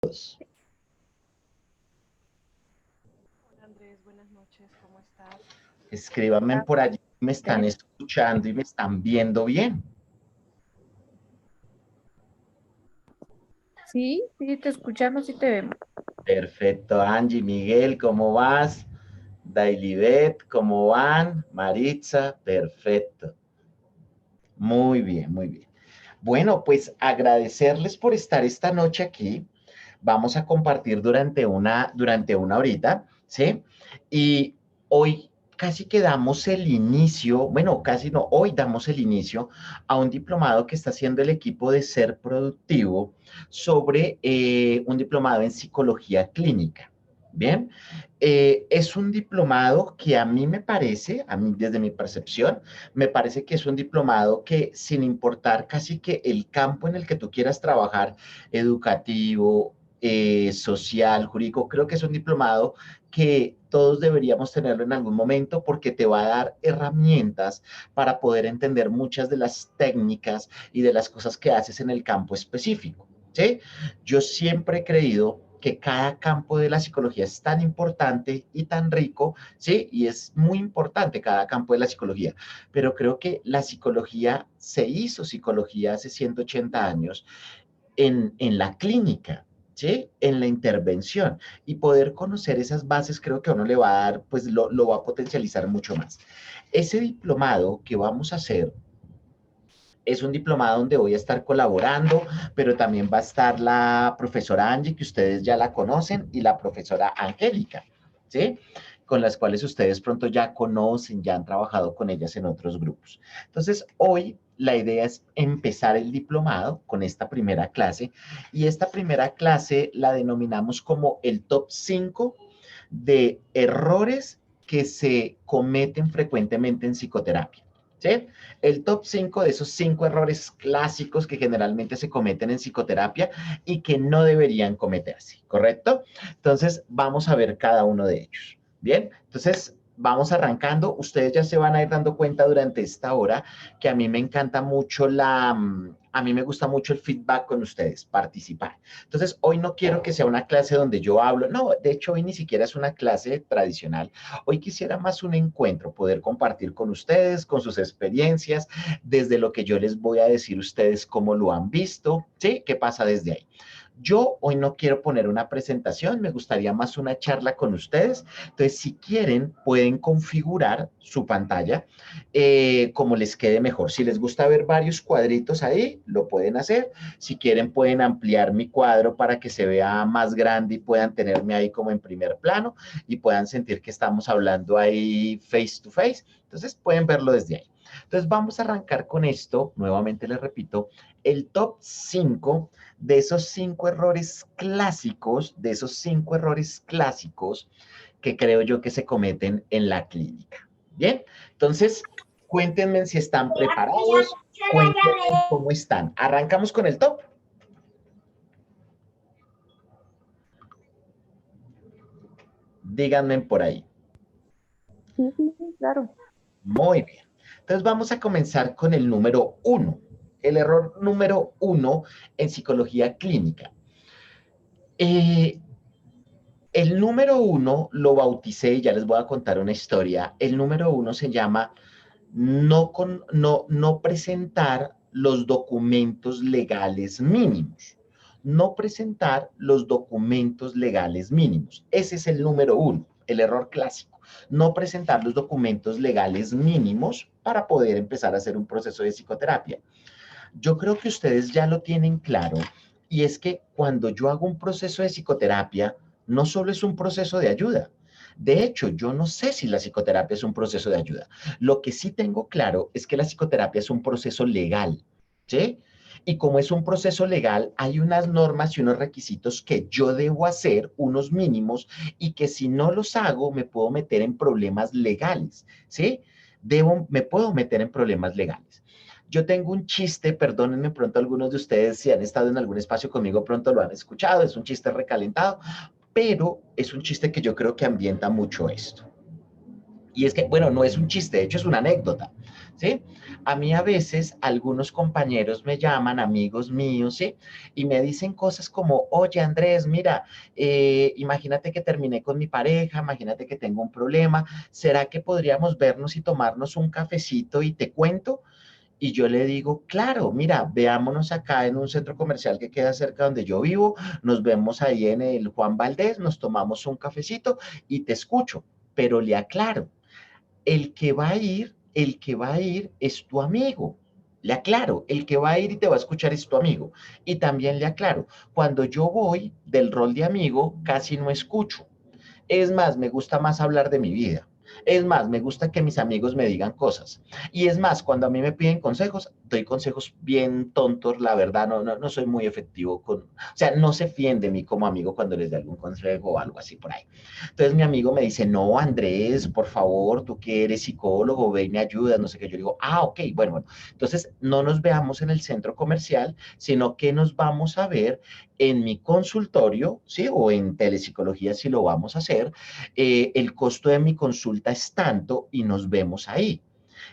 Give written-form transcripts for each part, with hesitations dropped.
Hola Andrés, buenas noches, ¿cómo estás? Escríbanme por allí, me están escuchando y me están viendo bien. Sí, sí, te escuchamos y te vemos. Perfecto, Angie, Miguel, ¿cómo vas? Dailibet, ¿cómo van? Maritza, perfecto. Muy bien, muy bien. Bueno, pues agradecerles por estar esta noche aquí. Vamos a compartir durante una horita, ¿sí? Y hoy casi que damos el inicio, bueno, casi no, hoy damos el inicio a un diplomado que está haciendo el equipo de Ser Productivo sobre un diplomado en psicología clínica. Bien, es un diplomado que a mí me parece, a mí desde mi percepción, me parece que es un diplomado que sin importar casi que el campo en el que tú quieras trabajar, educativo, social, jurídico, creo que es un diplomado que todos deberíamos tenerlo en algún momento porque te va a dar herramientas para poder entender muchas de las técnicas y de las cosas que haces en el campo específico, ¿sí? Yo siempre he creído que cada campo de la psicología es tan importante y tan rico, ¿sí? Y es muy importante cada campo de la psicología, pero creo que la psicología se hizo psicología hace 180 años en la clínica, ¿sí? En la intervención. Y poder conocer esas bases creo que a uno le va a dar, pues lo va a potencializar mucho más. Ese diplomado que vamos a hacer es un diplomado donde voy a estar colaborando, pero también va a estar la profesora Angie, que ustedes ya la conocen, y la profesora Angélica, ¿sí? Con las cuales ustedes pronto ya conocen, ya han trabajado con ellas en otros grupos. Entonces, hoy la idea es empezar el diplomado con esta primera clase, y esta primera clase la denominamos como el top 5 de errores que se cometen frecuentemente en psicoterapia. ¿Sí? El top 5 de esos 5 errores clásicos que generalmente se cometen en psicoterapia y que no deberían cometerse, ¿correcto? Entonces, vamos a ver cada uno de ellos. Bien, entonces vamos arrancando. Ustedes ya se van a ir dando cuenta durante esta hora que a mí me encanta mucho a mí me gusta mucho el feedback con ustedes, participar. Entonces, hoy no quiero que sea una clase donde yo hablo, no, de hecho, hoy ni siquiera es una clase tradicional. Hoy quisiera más un encuentro, poder compartir con ustedes, con sus experiencias, desde lo que yo les voy a decir ustedes cómo lo han visto, ¿sí? ¿Qué pasa desde ahí? Yo hoy no quiero poner una presentación, me gustaría más una charla con ustedes. Entonces, si quieren, pueden configurar su pantalla como les quede mejor. Si les gusta ver varios cuadritos ahí, lo pueden hacer. Si quieren, pueden ampliar mi cuadro para que se vea más grande y puedan tenerme ahí como en primer plano y puedan sentir que estamos hablando ahí face to face. Entonces, pueden verlo desde ahí. Entonces, vamos a arrancar con esto. Nuevamente les repito, el top 5 de esos 5 errores clásicos, que creo yo que se cometen en la clínica. Bien, entonces cuéntenme si están preparados, cuéntenme cómo están. Arrancamos con el top. Díganme por ahí. Sí, sí, sí, claro. Muy bien. Entonces vamos a comenzar con el número 1. El error número 1 en psicología clínica. Eh, el número 1 lo bauticé y ya les voy a contar una historia. El número 1 se llama no presentar los documentos legales mínimos. No presentar los documentos legales mínimos. Ese es el número 1, el error clásico. No presentar los documentos legales mínimos para poder empezar a hacer un proceso de psicoterapia. Yo creo que ustedes ya lo tienen claro, y es que cuando yo hago un proceso de psicoterapia, no solo es un proceso de ayuda. De hecho, yo no sé si la psicoterapia es un proceso de ayuda. Lo que sí tengo claro es que la psicoterapia es un proceso legal, ¿sí? Y como es un proceso legal, hay unas normas y unos requisitos que yo debo hacer, unos mínimos, y que si no los hago, me puedo meter en problemas legales, ¿sí? Me puedo meter en problemas legales. Yo tengo un chiste, perdónenme pronto algunos de ustedes si han estado en algún espacio conmigo, pronto lo han escuchado, es un chiste recalentado, pero es un chiste que yo creo que ambienta mucho esto. Y es que, bueno, no es un chiste, de hecho es una anécdota, ¿sí? A mí a veces algunos compañeros me llaman, amigos míos, ¿sí? Y me dicen cosas como, oye Andrés, mira, imagínate que terminé con mi pareja, imagínate que tengo un problema, ¿será que podríamos vernos y tomarnos un cafecito y te cuento? Y yo le digo, claro, mira, veámonos acá en un centro comercial que queda cerca donde yo vivo, nos vemos ahí en el Juan Valdés, nos tomamos un cafecito y te escucho, pero le aclaro, el que va a ir es tu amigo. Le aclaro, el que va a ir y te va a escuchar es tu amigo. Y también le aclaro, cuando yo voy del rol de amigo, casi no escucho. Es más, me gusta más hablar de mi vida. Es más, me gusta que mis amigos me digan cosas. Y es más, cuando a mí me piden consejos, doy consejos bien tontos, la verdad, no soy muy efectivo con, o sea, no se fíen de mí como amigo cuando les doy algún consejo o algo así por ahí. Entonces mi amigo me dice, no, Andrés, por favor, tú que eres psicólogo, ve y me ayudas, no sé qué. Yo digo, ah, ok, bueno. Entonces no nos veamos en el centro comercial, sino que nos vamos a ver en mi consultorio, ¿sí? O en telepsicología si lo vamos a hacer, el costo de mi consulta es tanto y nos vemos ahí.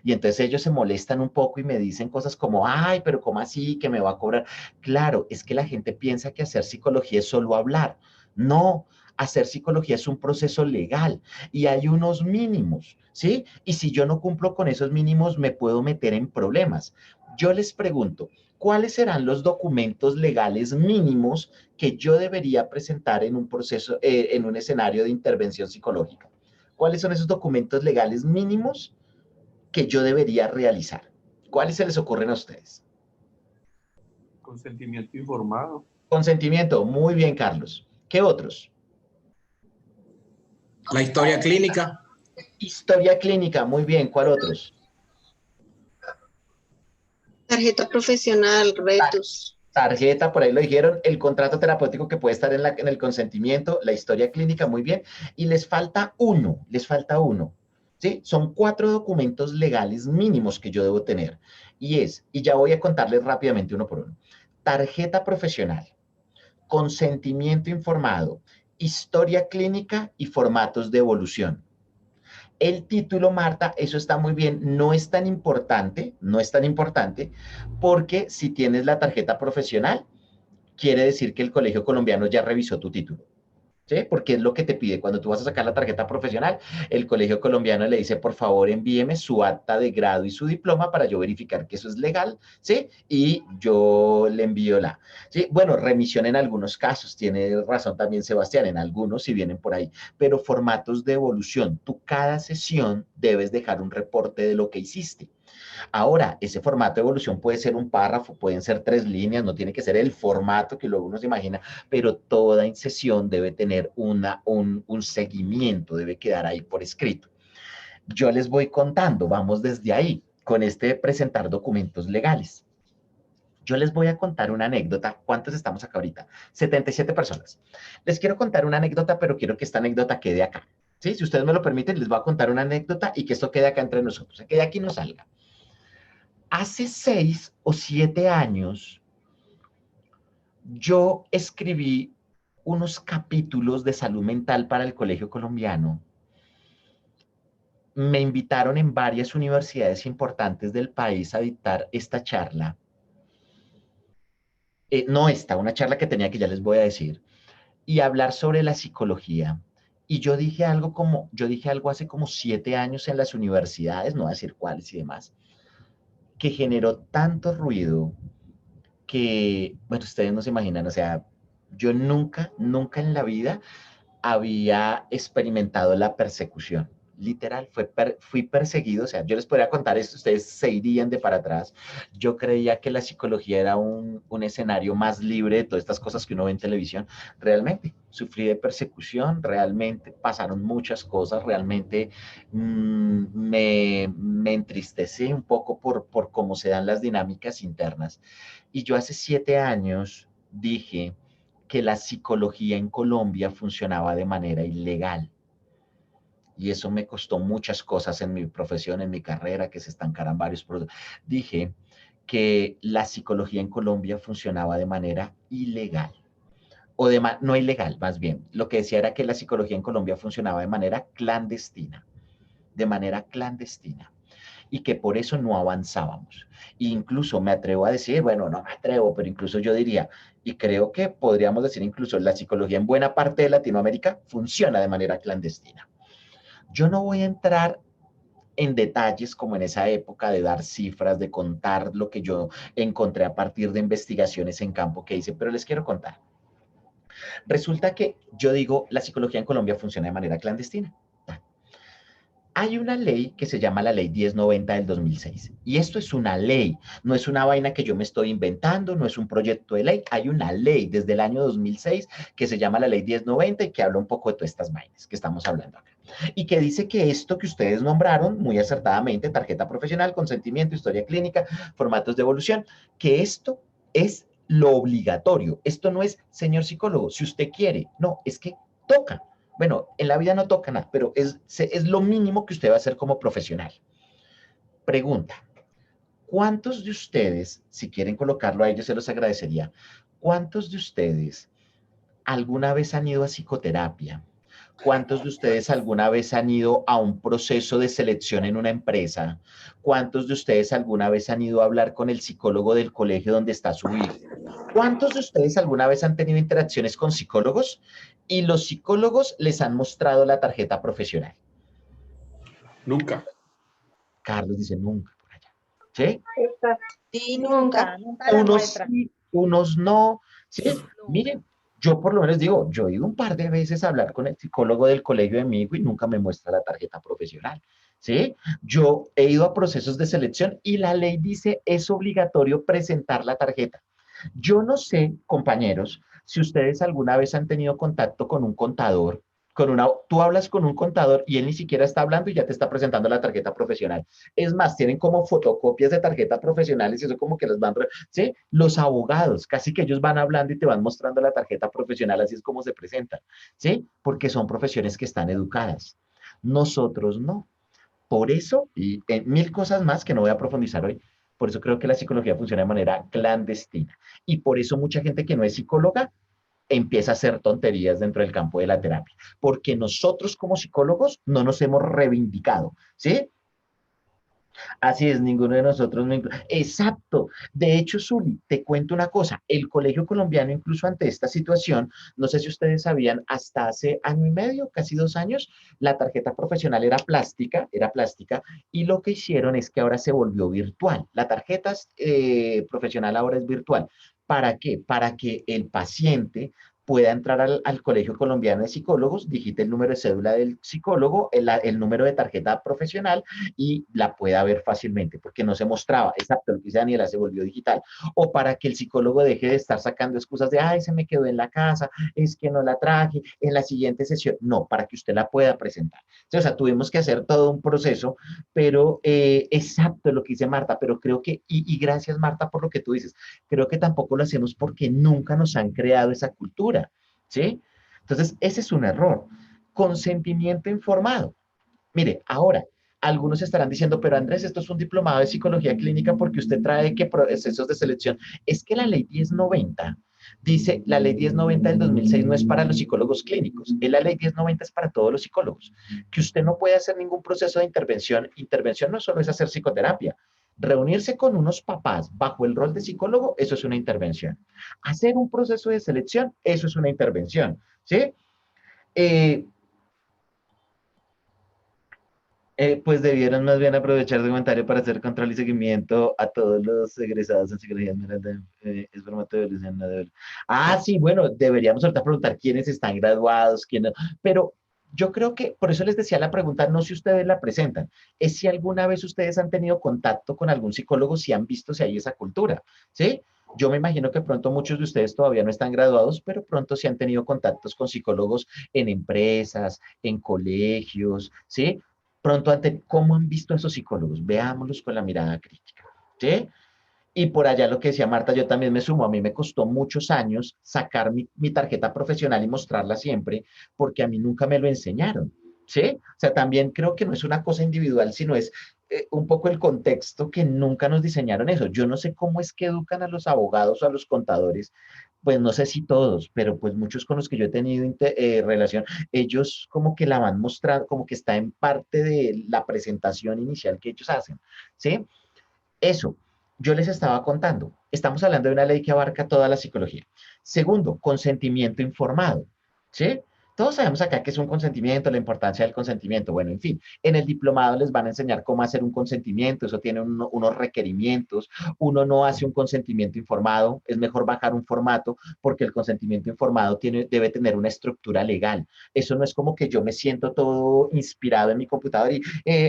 Y entonces ellos se molestan un poco y me dicen cosas como, ay, pero ¿cómo así que me va a cobrar? Claro, es que la gente piensa que hacer psicología es solo hablar. No, hacer psicología es un proceso legal y hay unos mínimos, ¿sí? Y si yo no cumplo con esos mínimos, me puedo meter en problemas. Yo les pregunto, ¿cuáles serán los documentos legales mínimos que yo debería presentar en un proceso, en un escenario de intervención psicológica? ¿Cuáles son esos documentos legales mínimos que yo debería realizar? ¿Cuáles se les ocurren a ustedes? Consentimiento informado. Consentimiento, muy bien, Carlos. ¿Qué otros? La historia clínica. Historia clínica, muy bien. ¿Cuál otros? Tarjeta profesional, retos. Tarjeta, por ahí lo dijeron, el contrato terapéutico que puede estar en el consentimiento, la historia clínica, muy bien. Y les falta uno, ¿sí? Son 4 documentos legales mínimos que yo debo tener. Y ya voy a contarles rápidamente uno por uno. Tarjeta profesional, consentimiento informado, historia clínica y formatos de evolución. El título, Marta, eso está muy bien, no es tan importante, no es tan importante, porque si tienes la tarjeta profesional, quiere decir que el Colegio Colombiano ya revisó tu título. ¿Sí? Porque es lo que te pide. Cuando tú vas a sacar la tarjeta profesional, el Colegio Colombiano le dice, por favor, envíeme su acta de grado y su diploma para yo verificar que eso es legal, ¿sí? Y yo le envío la, ¿sí? Bueno, remisión en algunos casos, tiene razón también Sebastián, en algunos si vienen por ahí, pero formatos de evolución. Tú cada sesión debes dejar un reporte de lo que hiciste. Ahora, ese formato de evolución puede ser un párrafo, pueden ser 3 líneas, no tiene que ser el formato que luego uno se imagina, pero toda sesión debe tener un seguimiento, debe quedar ahí por escrito. Yo les voy contando, vamos desde ahí, con este presentar documentos legales. Yo les voy a contar una anécdota. ¿Cuántos estamos acá ahorita? 77 personas. Les quiero contar una anécdota, pero quiero que esta anécdota quede acá. ¿Sí? Si ustedes me lo permiten, les voy a contar una anécdota y que esto quede acá entre nosotros, que de aquí no salga. Hace 6 o 7 años, yo escribí unos capítulos de salud mental para el Colegio Colombiano. Me invitaron en varias universidades importantes del país a dictar esta charla. No esta, una charla que tenía que ya les voy a decir, y hablar sobre la psicología. Y yo dije algo hace como 7 años en las universidades, no voy a decir cuáles y demás, que generó tanto ruido que, bueno, ustedes no se imaginan, o sea, yo nunca en la vida había experimentado la persecución. Literal, fui perseguido, o sea, yo les podría contar esto, ustedes se irían de para atrás. Yo creía que la psicología era un escenario más libre de todas estas cosas que uno ve en televisión. Realmente, sufrí de persecución, realmente pasaron muchas cosas, realmente me entristece un poco por cómo se dan las dinámicas internas. Y yo hace 7 años dije que la psicología en Colombia funcionaba de manera ilegal. Y eso me costó muchas cosas en mi profesión, en mi carrera, que se estancaran varios procesos. Dije que la psicología en Colombia funcionaba de manera ilegal. No ilegal, más bien. Lo que decía era que la psicología en Colombia funcionaba de manera clandestina. De manera clandestina. y que por eso no avanzábamos. E incluso me atrevo a decir, bueno, no me atrevo, pero incluso yo diría, y creo que podríamos decir incluso la psicología en buena parte de Latinoamérica funciona de manera clandestina. Yo no voy a entrar en detalles como en esa época de dar cifras, de contar lo que yo encontré a partir de investigaciones en campo que hice, pero les quiero contar. Resulta que yo digo, la psicología en Colombia funciona de manera clandestina. Hay una ley que se llama la Ley 1090 del 2006. Y esto es una ley, no es una vaina que yo me estoy inventando, no es un proyecto de ley. Hay una ley desde el año 2006 que se llama la Ley 1090 y que habla un poco de todas estas vainas que estamos hablando acá. Y que dice que esto que ustedes nombraron muy acertadamente, tarjeta profesional, consentimiento, historia clínica, formatos de evolución, que esto es lo obligatorio. Esto no es, señor psicólogo, si usted quiere. No, es que toca. Bueno, en la vida no toca nada, pero es lo mínimo que usted va a hacer como profesional. Pregunta, ¿cuántos de ustedes, si quieren colocarlo ahí, yo se los agradecería, cuántos de ustedes alguna vez han ido a psicoterapia? ¿Cuántos de ustedes alguna vez han ido a un proceso de selección en una empresa? ¿Cuántos de ustedes alguna vez han ido a hablar con el psicólogo del colegio donde está su hijo? ¿Cuántos de ustedes alguna vez han tenido interacciones con psicólogos y los psicólogos les han mostrado la tarjeta profesional? Nunca. Carlos dice nunca por allá. ¿Sí? Sí, nunca. Nunca la Unos muestra. sí, unos no. ¿Sí? Nunca. Miren, yo por lo menos digo, yo he ido un par de veces a hablar con el psicólogo del colegio de mi hijo y nunca me muestra la tarjeta profesional. ¿Sí? Yo he ido a procesos de selección y la ley dice es obligatorio presentar la tarjeta. Yo no sé, compañeros, si ustedes alguna vez han tenido contacto con un contador, tú hablas con un contador y él ni siquiera está hablando y ya te está presentando la tarjeta profesional. Es más, tienen como fotocopias de tarjetas profesionales y eso como que las van, ¿sí? Los abogados, casi que ellos van hablando y te van mostrando la tarjeta profesional, así es como se presentan, ¿sí? Porque son profesiones que están educadas. Nosotros no. Por eso, y en mil cosas más que no voy a profundizar hoy, por eso creo que la psicología funciona de manera clandestina. Y por eso mucha gente que no es psicóloga empieza a hacer tonterías dentro del campo de la terapia, porque nosotros como psicólogos no nos hemos reivindicado, ¿sí? Así es, ninguno de nosotros. Exacto. De hecho, Zuli, te cuento una cosa. El Colegio Colombiano, incluso ante esta situación, no sé si ustedes sabían, hasta hace año y medio, casi 2 años, la tarjeta profesional era plástica, y lo que hicieron es que ahora se volvió virtual. La tarjeta profesional ahora es virtual. ¿Para qué? Para que el paciente pueda entrar al Colegio Colombiano de Psicólogos, digite el número de cédula del psicólogo, el número de tarjeta profesional y la pueda ver fácilmente, porque no se mostraba, exacto, lo que dice Daniela, se volvió digital, o para que el psicólogo deje de estar sacando excusas de, ay, se me quedó en la casa, es que no la traje, en la siguiente sesión, no, para que usted la pueda presentar. O sea, tuvimos que hacer todo un proceso, pero exacto lo que dice Marta, pero creo que, y gracias Marta por lo que tú dices, creo que tampoco lo hacemos porque nunca nos han creado esa cultura, ¿sí? Entonces, ese es un error. Consentimiento informado. Mire, ahora, algunos estarán diciendo, pero Andrés, esto es un diplomado de psicología clínica porque usted trae que procesos de selección. Es que la ley 1090 dice, la ley 1090 del 2006 no es para los psicólogos clínicos, la ley 1090 es para todos los psicólogos, que usted no puede hacer ningún proceso de intervención. Intervención no solo es hacer psicoterapia. Reunirse con unos papás bajo el rol de psicólogo, eso es una intervención. Hacer un proceso de selección, eso es una intervención, ¿sí? Eh, pues debieron más bien aprovechar su comentario para hacer control y seguimiento a todos los egresados en psicología. Es formato de evolución, no de... Ah, sí, bueno, deberíamos ahorita preguntar quiénes están graduados, quiénes no. Pero yo creo que, por eso les decía la pregunta, no si ustedes la presentan, es si alguna vez ustedes han tenido contacto con algún psicólogo, si han visto si hay esa cultura, ¿sí? Yo me imagino que pronto muchos de ustedes todavía no están graduados, pero pronto sí han tenido contactos con psicólogos en empresas, en colegios, ¿sí? Pronto ante cómo han visto a esos psicólogos, veámoslos con la mirada crítica, ¿sí? Y por allá lo que decía Marta, yo también me sumo, a mí me costó muchos años sacar mi tarjeta profesional y mostrarla siempre, porque a mí nunca me lo enseñaron, ¿sí? O sea, también creo que no es una cosa individual, sino es un poco el contexto que nunca nos diseñaron eso. Yo no sé cómo es que educan a los abogados o a los contadores pues no sé si todos, pero pues muchos con los que yo he tenido relación, ellos como que la van mostrando, como que está en parte de la presentación inicial que ellos hacen, ¿sí? Eso, yo les estaba contando. Estamos hablando de una ley que abarca toda la psicología. Segundo, consentimiento informado, ¿sí? Todos sabemos acá que es un consentimiento, la importancia del consentimiento. Bueno, en fin, en el diplomado les van a enseñar cómo hacer un consentimiento, eso tiene unos requerimientos. Uno no hace un consentimiento informado, es mejor bajar un formato porque el consentimiento informado debe tener una estructura legal. Eso no es como que yo me siento todo inspirado en mi computador y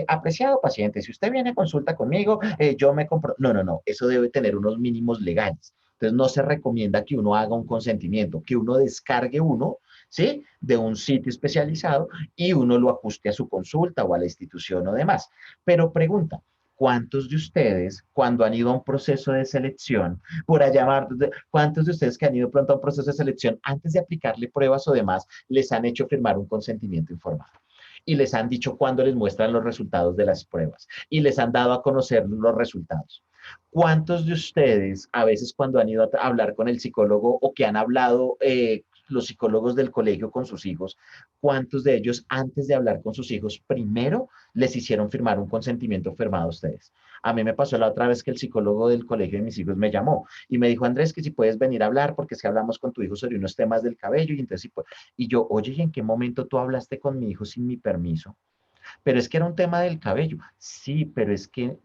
apreciado paciente, si usted viene a consulta conmigo, yo me compro. No, no, no, eso debe tener unos mínimos legales. Entonces no se recomienda que uno haga un consentimiento, que uno descargue uno, ¿sí? De un sitio especializado y uno lo ajuste a su consulta o a la institución o demás. Pero pregunta, ¿cuántos de ustedes, cuando han ido a un proceso de selección, por allá, cuántos de ustedes que han ido pronto a un proceso de selección, antes de aplicarle pruebas o demás, les han hecho firmar un consentimiento informado? Y les han dicho cuándo les muestran los resultados de las pruebas y les han dado a conocer los resultados. ¿Cuántos de ustedes, a veces cuando han ido a hablar con el psicólogo o que han hablado los psicólogos del colegio con sus hijos, cuántos de ellos antes de hablar con sus hijos primero les hicieron firmar un consentimiento firmado a ustedes? A mí me pasó la otra vez que el psicólogo del colegio de mis hijos me llamó y me dijo, Andrés, que si puedes venir a hablar porque si hablamos con tu hijo sobre unos temas del cabello y entonces y yo, oye, ¿y en qué momento tú hablaste con mi hijo sin mi permiso? Pero es que era un tema del cabello. Sí, pero es que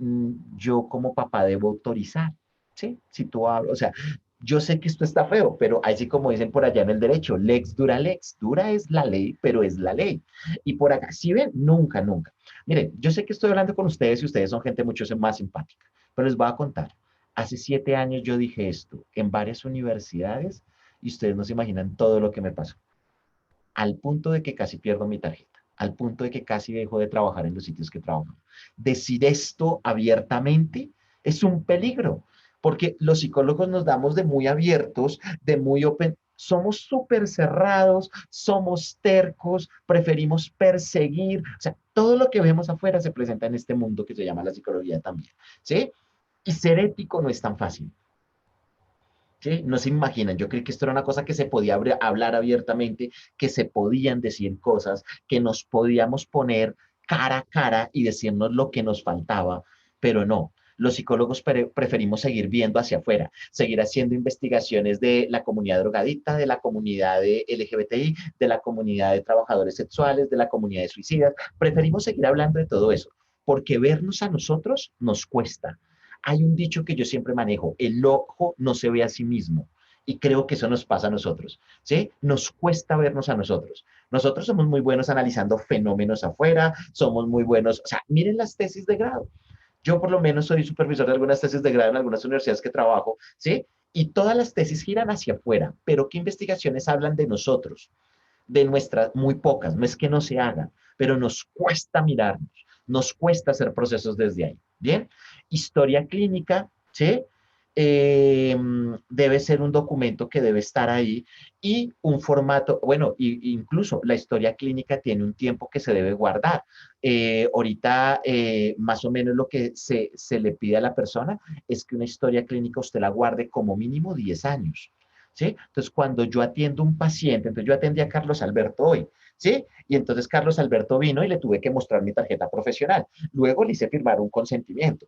yo como papá debo autorizar. Sí, si tú hablas, o sea, yo sé que esto está feo, pero así como dicen por allá en el derecho, lex dura lex, dura es la ley, pero es la ley. Y por acá, si ven, nunca, nunca. Miren, yo sé que estoy hablando con ustedes y ustedes son gente mucho más simpática, pero les voy a contar. Hace 7 años yo dije esto en varias universidades y ustedes no se imaginan todo lo que me pasó al punto de que casi pierdo mi tarjeta, al punto de que casi dejo de trabajar en los sitios que trabajo. Decir esto abiertamente es un peligro, porque los psicólogos nos damos de muy abiertos, de muy open, somos súper cerrados, somos tercos, preferimos perseguir, o sea, todo lo que vemos afuera se presenta en este mundo que se llama la psicología también, ¿sí? Y ser ético no es tan fácil. ¿Sí? No se imaginan, yo creí que esto era una cosa que se podía hablar abiertamente, que se podían decir cosas, que nos podíamos poner cara a cara y decirnos lo que nos faltaba, pero no. Los psicólogos preferimos seguir viendo hacia afuera, seguir haciendo investigaciones de la comunidad drogadicta, de la comunidad de LGBTI, de la comunidad de trabajadores sexuales, de la comunidad de suicidas. Preferimos seguir hablando de todo eso, porque vernos a nosotros nos cuesta. Hay un dicho que yo siempre manejo, el ojo no se ve a sí mismo. Y creo que eso nos pasa a nosotros, ¿sí? Nos cuesta vernos a nosotros. Nosotros somos muy buenos analizando fenómenos afuera, somos muy buenos, o sea, miren las tesis de grado. Yo por lo menos soy supervisor de algunas tesis de grado en algunas universidades que trabajo, ¿sí? Y todas las tesis giran hacia afuera, pero ¿qué investigaciones hablan de nosotros? De nuestras, muy pocas, no es que no se hagan, pero nos cuesta mirarnos, nos cuesta hacer procesos desde ahí. Bien, historia clínica, ¿sí? Debe ser un documento que debe estar ahí y un formato, bueno, incluso la historia clínica tiene un tiempo que se debe guardar. Ahorita, más o menos lo que se le pide a la persona es que una historia clínica usted la guarde como mínimo 10 años. ¿Sí? Entonces, cuando yo atiendo a un paciente, entonces yo atendí a Carlos Alberto hoy, ¿sí? Y entonces Carlos Alberto vino y le tuve que mostrar mi tarjeta profesional. Luego le hice firmar un consentimiento.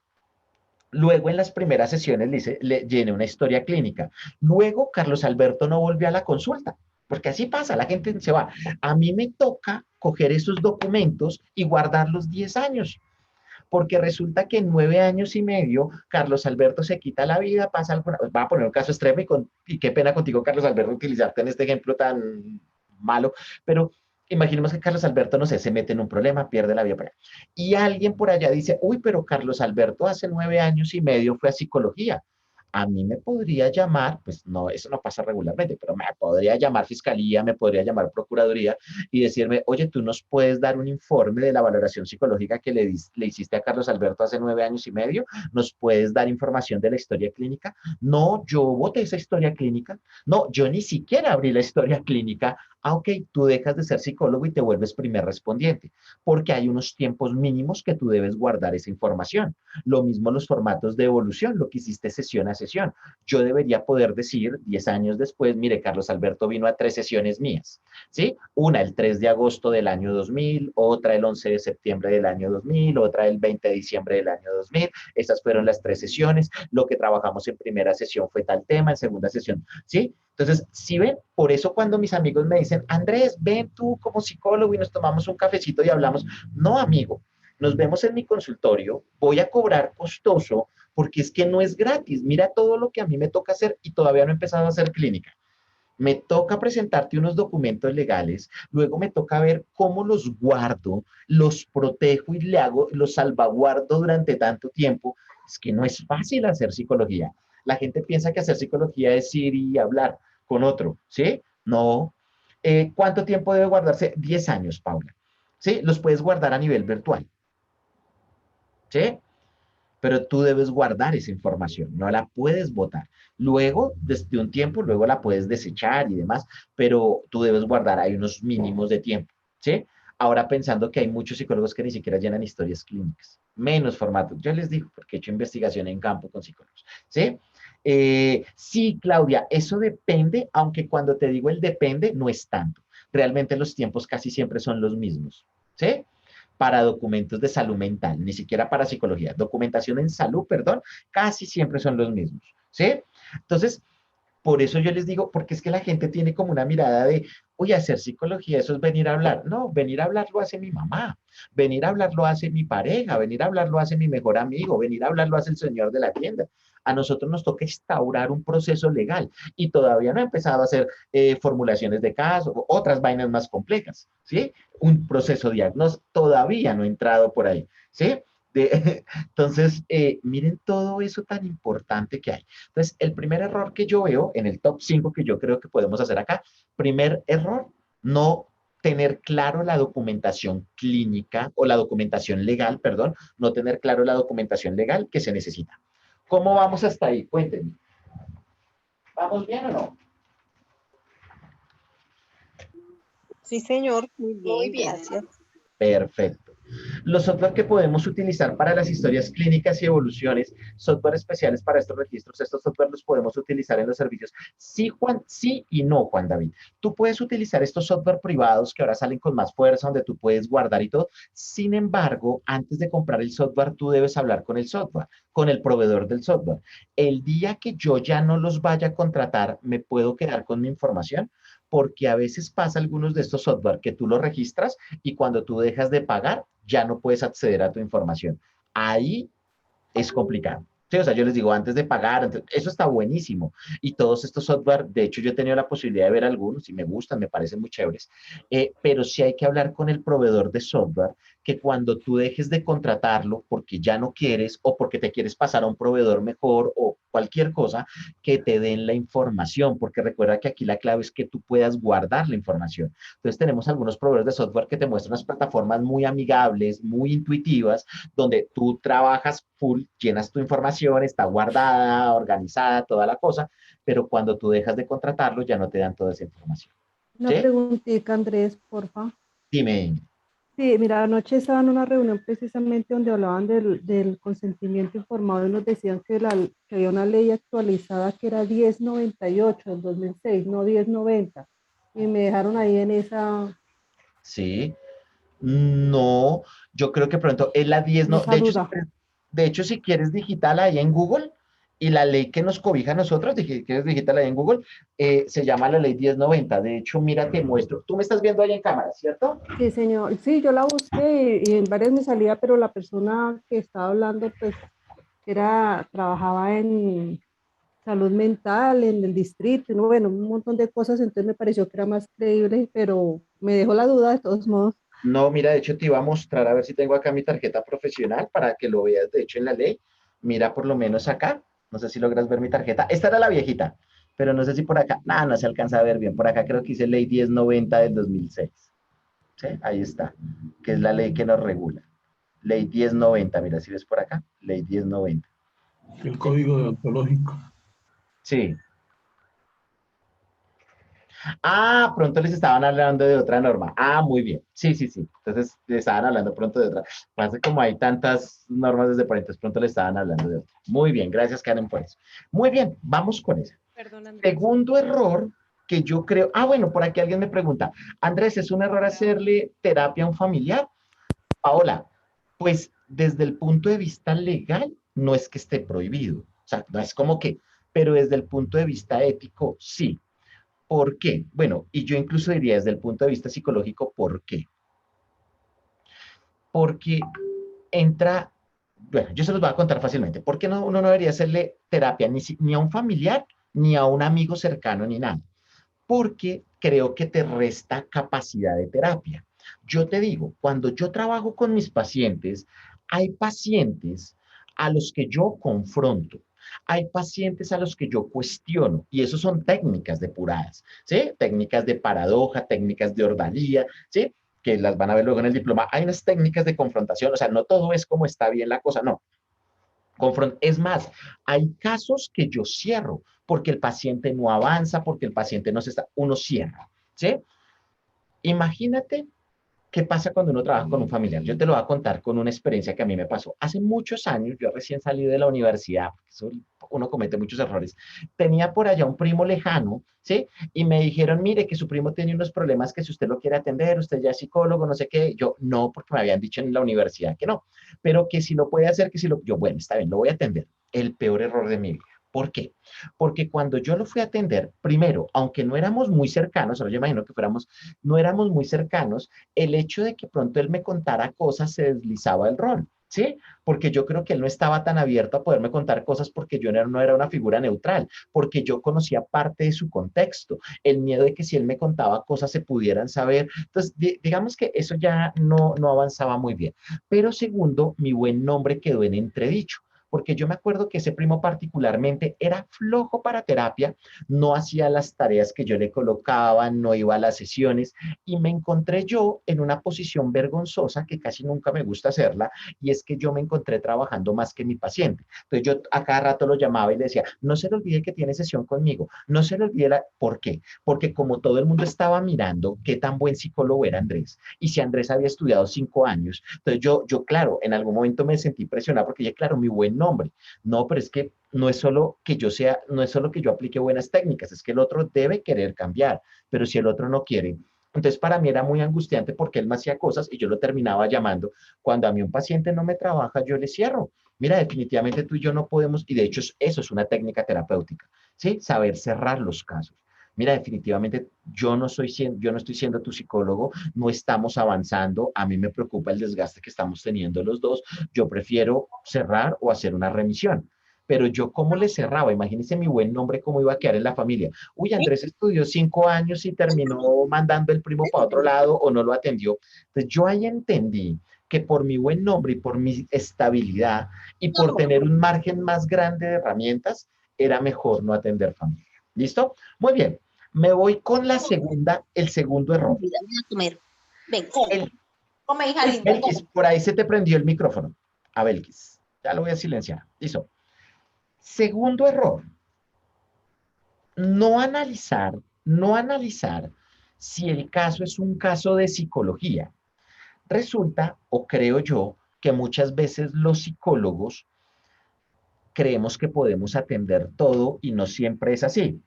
Luego en las primeras sesiones le llené una historia clínica. Luego Carlos Alberto no volvió a la consulta, porque así pasa, la gente se va. A mí me toca coger esos documentos y guardarlos 10 años porque resulta que en 9 años y medio Carlos Alberto se quita la vida, pasa alguna, va a poner un caso extremo y qué pena contigo, Carlos Alberto, utilizarte en este ejemplo tan malo, pero imaginemos que Carlos Alberto, no sé, se mete en un problema, pierde la vida por allá. Y alguien por allá dice, uy, pero Carlos Alberto hace 9 años y medio fue a psicología. A mí me podría llamar, pues no, eso no pasa regularmente, pero me podría llamar fiscalía, me podría llamar procuraduría y decirme, oye, tú nos puedes dar un informe de la valoración psicológica que le hiciste a Carlos Alberto hace 9 años y medio, nos puedes dar información de la historia clínica. No, yo voté esa historia clínica. No, yo ni siquiera abrí la historia clínica. Ah, ok, tú dejas de ser psicólogo y te vuelves primer respondiente, porque hay unos tiempos mínimos que tú debes guardar esa información. Lo mismo los formatos de evolución, lo que hiciste sesión a sesión. Yo debería poder decir 10 años después, mire, Carlos Alberto vino a 3 sesiones mías, ¿sí? Una el 3 de agosto del año 2000, otra el 11 de septiembre del año 2000, otra el 20 de diciembre del año 2000. Esas fueron las 3 sesiones. Lo que trabajamos en primera sesión fue tal tema, en segunda sesión, ¿sí? Entonces, si ven, por eso cuando mis amigos me dicen, Andrés, ven tú como psicólogo y nos tomamos un cafecito y hablamos, no, amigo, nos vemos en mi consultorio, voy a cobrar costoso porque es que no es gratis. Mira todo lo que a mí me toca hacer y todavía no he empezado a hacer clínica. Me toca presentarte unos documentos legales, luego me toca ver cómo los guardo, los protejo y le hago, los salvaguardo durante tanto tiempo. Es que no es fácil hacer psicología. La gente piensa que hacer psicología es ir y hablar con otro, ¿sí? No. ¿Cuánto tiempo debe guardarse? 10 años, Paula. ¿Sí? Los puedes guardar a nivel virtual, ¿sí? Pero tú debes guardar esa información, no la puedes botar. Luego, desde un tiempo, luego la puedes desechar y demás, pero tú debes guardar, hay unos mínimos de tiempo, ¿sí? Ahora pensando que hay muchos psicólogos que ni siquiera llenan historias clínicas, menos formatos. Yo les digo, porque he hecho investigación en campo con psicólogos, ¿sí? Sí, Claudia, eso depende, aunque cuando te digo el depende, no es tanto. Realmente los tiempos casi siempre son los mismos, ¿sí? Para documentos de salud mental, ni siquiera para psicología. Documentación en salud, perdón, casi siempre son los mismos, ¿sí? Entonces, por eso yo les digo, porque es que la gente tiene como una mirada de, oye, hacer psicología, eso es venir a hablar. No, venir a hablar lo hace mi mamá, venir a hablar lo hace mi pareja, venir a hablar lo hace mi mejor amigo, venir a hablar lo hace el señor de la tienda. A nosotros nos toca instaurar un proceso legal y todavía no ha empezado a hacer formulaciones de caso, otras vainas más complejas, ¿sí? Un proceso diagnóstico, todavía no he entrado por ahí, ¿sí? Entonces, miren todo eso tan importante que hay. Entonces, el primer error que yo veo en el top 5 que yo creo que podemos hacer acá, primer error, no tener claro la documentación clínica o la documentación legal, perdón, no tener claro la documentación legal que se necesita. ¿Cómo vamos hasta ahí? Cuéntenme. ¿Vamos bien o no? Sí, señor. Muy Muy bien, bien. gracias. Perfecto. Los software que podemos utilizar para las historias clínicas y evoluciones, software especiales para estos registros, estos software los podemos utilizar en los servicios. Sí, Juan, sí y no, Juan David. Tú puedes utilizar estos software privados que ahora salen con más fuerza, donde tú puedes guardar y todo. Sin embargo, antes de comprar el software, tú debes hablar con el software, con el proveedor del software. El día que yo ya no los vaya a contratar, ¿me puedo quedar con mi información? Porque a veces pasa algunos de estos software que tú los registras y cuando tú dejas de pagar, ya no puedes acceder a tu información. Ahí es complicado. Sí, o sea, yo les digo, antes de pagar, eso está buenísimo. Y todos estos software, de hecho, yo he tenido la posibilidad de ver algunos y me gustan, me parecen muy chéveres. Pero sí hay que hablar con el proveedor de software que cuando tú dejes de contratarlo porque ya no quieres o porque te quieres pasar a un proveedor mejor o cualquier cosa, que te den la información, porque recuerda que aquí la clave es que tú puedas guardar la información. Entonces tenemos algunos proveedores de software que te muestran unas plataformas muy amigables, muy intuitivas, donde tú trabajas full, llenas tu información, está guardada, organizada, toda la cosa, pero cuando tú dejas de contratarlo ya no te dan toda esa información. Una ¿Sí? preguntita, Andrés, porfa. Dime. Sí, mira, anoche estaba en una reunión precisamente donde hablaban del consentimiento informado y nos decían que había una ley actualizada que era 1098 del 2006, no 1090. Y me dejaron ahí en esa, Sí. No, yo creo que pronto es la 10 en no. esa duda. De hecho, si quieres digital ahí en Google y la ley que nos cobija a nosotros, si quieres digital ahí en Google, se llama la ley 1090. De hecho, mira, te muestro. Tú me estás viendo ahí en cámara, ¿cierto? Sí, señor. Sí, yo la busqué y en varias me salía, pero la persona que estaba hablando, pues, trabajaba en salud mental, en el distrito, ¿no? Bueno, un montón de cosas, entonces me pareció que era más creíble, pero me dejó la duda de todos modos. No, mira, de hecho te iba a mostrar a ver si tengo acá mi tarjeta profesional para que lo veas, de hecho, en la ley. Mira por lo menos acá. No sé si logras ver mi tarjeta. Esta era la viejita, pero no sé si por acá. Nada, no se alcanza a ver bien. Por acá creo que dice ley 1090 del 2006. ¿Sí? Ahí está, que es la ley que nos regula. Ley 1090, mira, si ves por acá, ley 1090. El código deontológico. Sí. Ah, pronto les estaban hablando de otra norma. Ah, muy bien. Sí, sí, sí. Entonces, les estaban hablando pronto de otra. Pasa como hay tantas normas desde por ahí, entonces pronto le estaban hablando de otra. Muy bien, gracias Karen por eso. Muy bien, vamos con eso. Perdón, Andrés. Segundo error que yo creo, bueno, por aquí alguien me pregunta, Andrés, ¿es un error hacerle terapia a un familiar? Paola, pues desde el punto de vista legal no es que esté prohibido, o sea, no es como que, pero desde el punto de vista ético sí. ¿Por qué? Bueno, y yo incluso diría desde el punto de vista psicológico, ¿por qué? Porque entra, bueno, yo se los voy a contar fácilmente. ¿Por qué no, uno no debería hacerle terapia ni a un familiar, ni a un amigo cercano, ni nada? Porque creo que te resta capacidad de terapia. Yo te digo, cuando yo trabajo con mis pacientes, hay pacientes a los que yo confronto, hay pacientes a los que yo cuestiono, y eso son técnicas depuradas, ¿sí? Técnicas de paradoja, técnicas de ordalía, ¿sí? Que las van a ver luego en el diploma. Hay unas técnicas de confrontación, o sea, no todo es como está bien la cosa, no. Es más, hay casos que yo cierro porque el paciente no avanza, porque el paciente no se está, uno cierra, ¿sí? Imagínate qué pasa cuando uno trabaja con un familiar. Yo te lo voy a contar con una experiencia que a mí me pasó. Hace muchos años, yo recién salí de la universidad, uno comete muchos errores, tenía por allá un primo lejano, ¿sí? Y me dijeron, mire, que su primo tiene unos problemas que si usted lo quiere atender, usted ya es psicólogo, no sé qué. Yo, no, porque me habían dicho en la universidad que no, pero que si lo puede hacer, que si lo, yo, bueno, está bien, lo voy a atender. El peor error de mi vida. ¿Por qué? Porque cuando yo lo fui a atender, primero, aunque no éramos muy cercanos, ahora yo imagino que fuéramos, no éramos muy cercanos, el hecho de que pronto él me contara cosas se deslizaba el rol, ¿sí? Porque yo creo que él no estaba tan abierto a poderme contar cosas porque yo no era una figura neutral, porque yo conocía parte de su contexto, el miedo de que si él me contaba cosas se pudieran saber. Entonces, digamos que eso ya no avanzaba muy bien. Pero segundo, mi buen nombre quedó en entredicho, porque yo me acuerdo que ese primo particularmente era flojo para terapia, no hacía las tareas que yo le colocaba, no iba a las sesiones, y me encontré yo en una posición vergonzosa que casi nunca me gusta hacerla, y es que yo me encontré trabajando más que mi paciente. Entonces yo a cada rato lo llamaba y le decía, no se le olvide que tiene sesión conmigo, no se le olvide ¿Por qué? Porque como todo el mundo estaba mirando qué tan buen psicólogo era Andrés, y si Andrés había estudiado 5 años, entonces claro, en algún momento me sentí presionado porque ya, claro, mi buen nombre, no, pero es que no es solo que yo sea, no es solo que yo aplique buenas técnicas, es que el otro debe querer cambiar, pero si el otro no quiere, entonces para mí era muy angustiante porque él me hacía cosas y yo lo terminaba llamando. Cuando a mí un paciente no me trabaja, yo le cierro. Mira, definitivamente tú y yo no podemos, y de hecho eso es una técnica terapéutica, ¿sí? Saber cerrar los casos. Mira, definitivamente yo no estoy siendo tu psicólogo, no estamos avanzando, a mí me preocupa el desgaste que estamos teniendo los dos, yo prefiero cerrar o hacer una remisión. Pero yo, ¿cómo le cerraba? Imagínense mi buen nombre, cómo iba a quedar en la familia. Uy, Andrés estudió 5 años y terminó mandando el primo para otro lado o no lo atendió. Entonces yo ahí entendí que por mi buen nombre y por mi estabilidad y por tener un margen más grande de herramientas, era mejor no atender familia. ¿Listo? Muy bien. Me voy con la segunda, el segundo error. Ayúdame a comer. Ven, come. El, Come, hija linda. Belkis, Come. por ahí se te prendió el micrófono. A Belkis. Ya lo voy a silenciar. Listo. Segundo error, no analizar si el caso es un caso de psicología. Resulta, o creo yo, que muchas veces los psicólogos creemos que podemos atender todo y no siempre es así.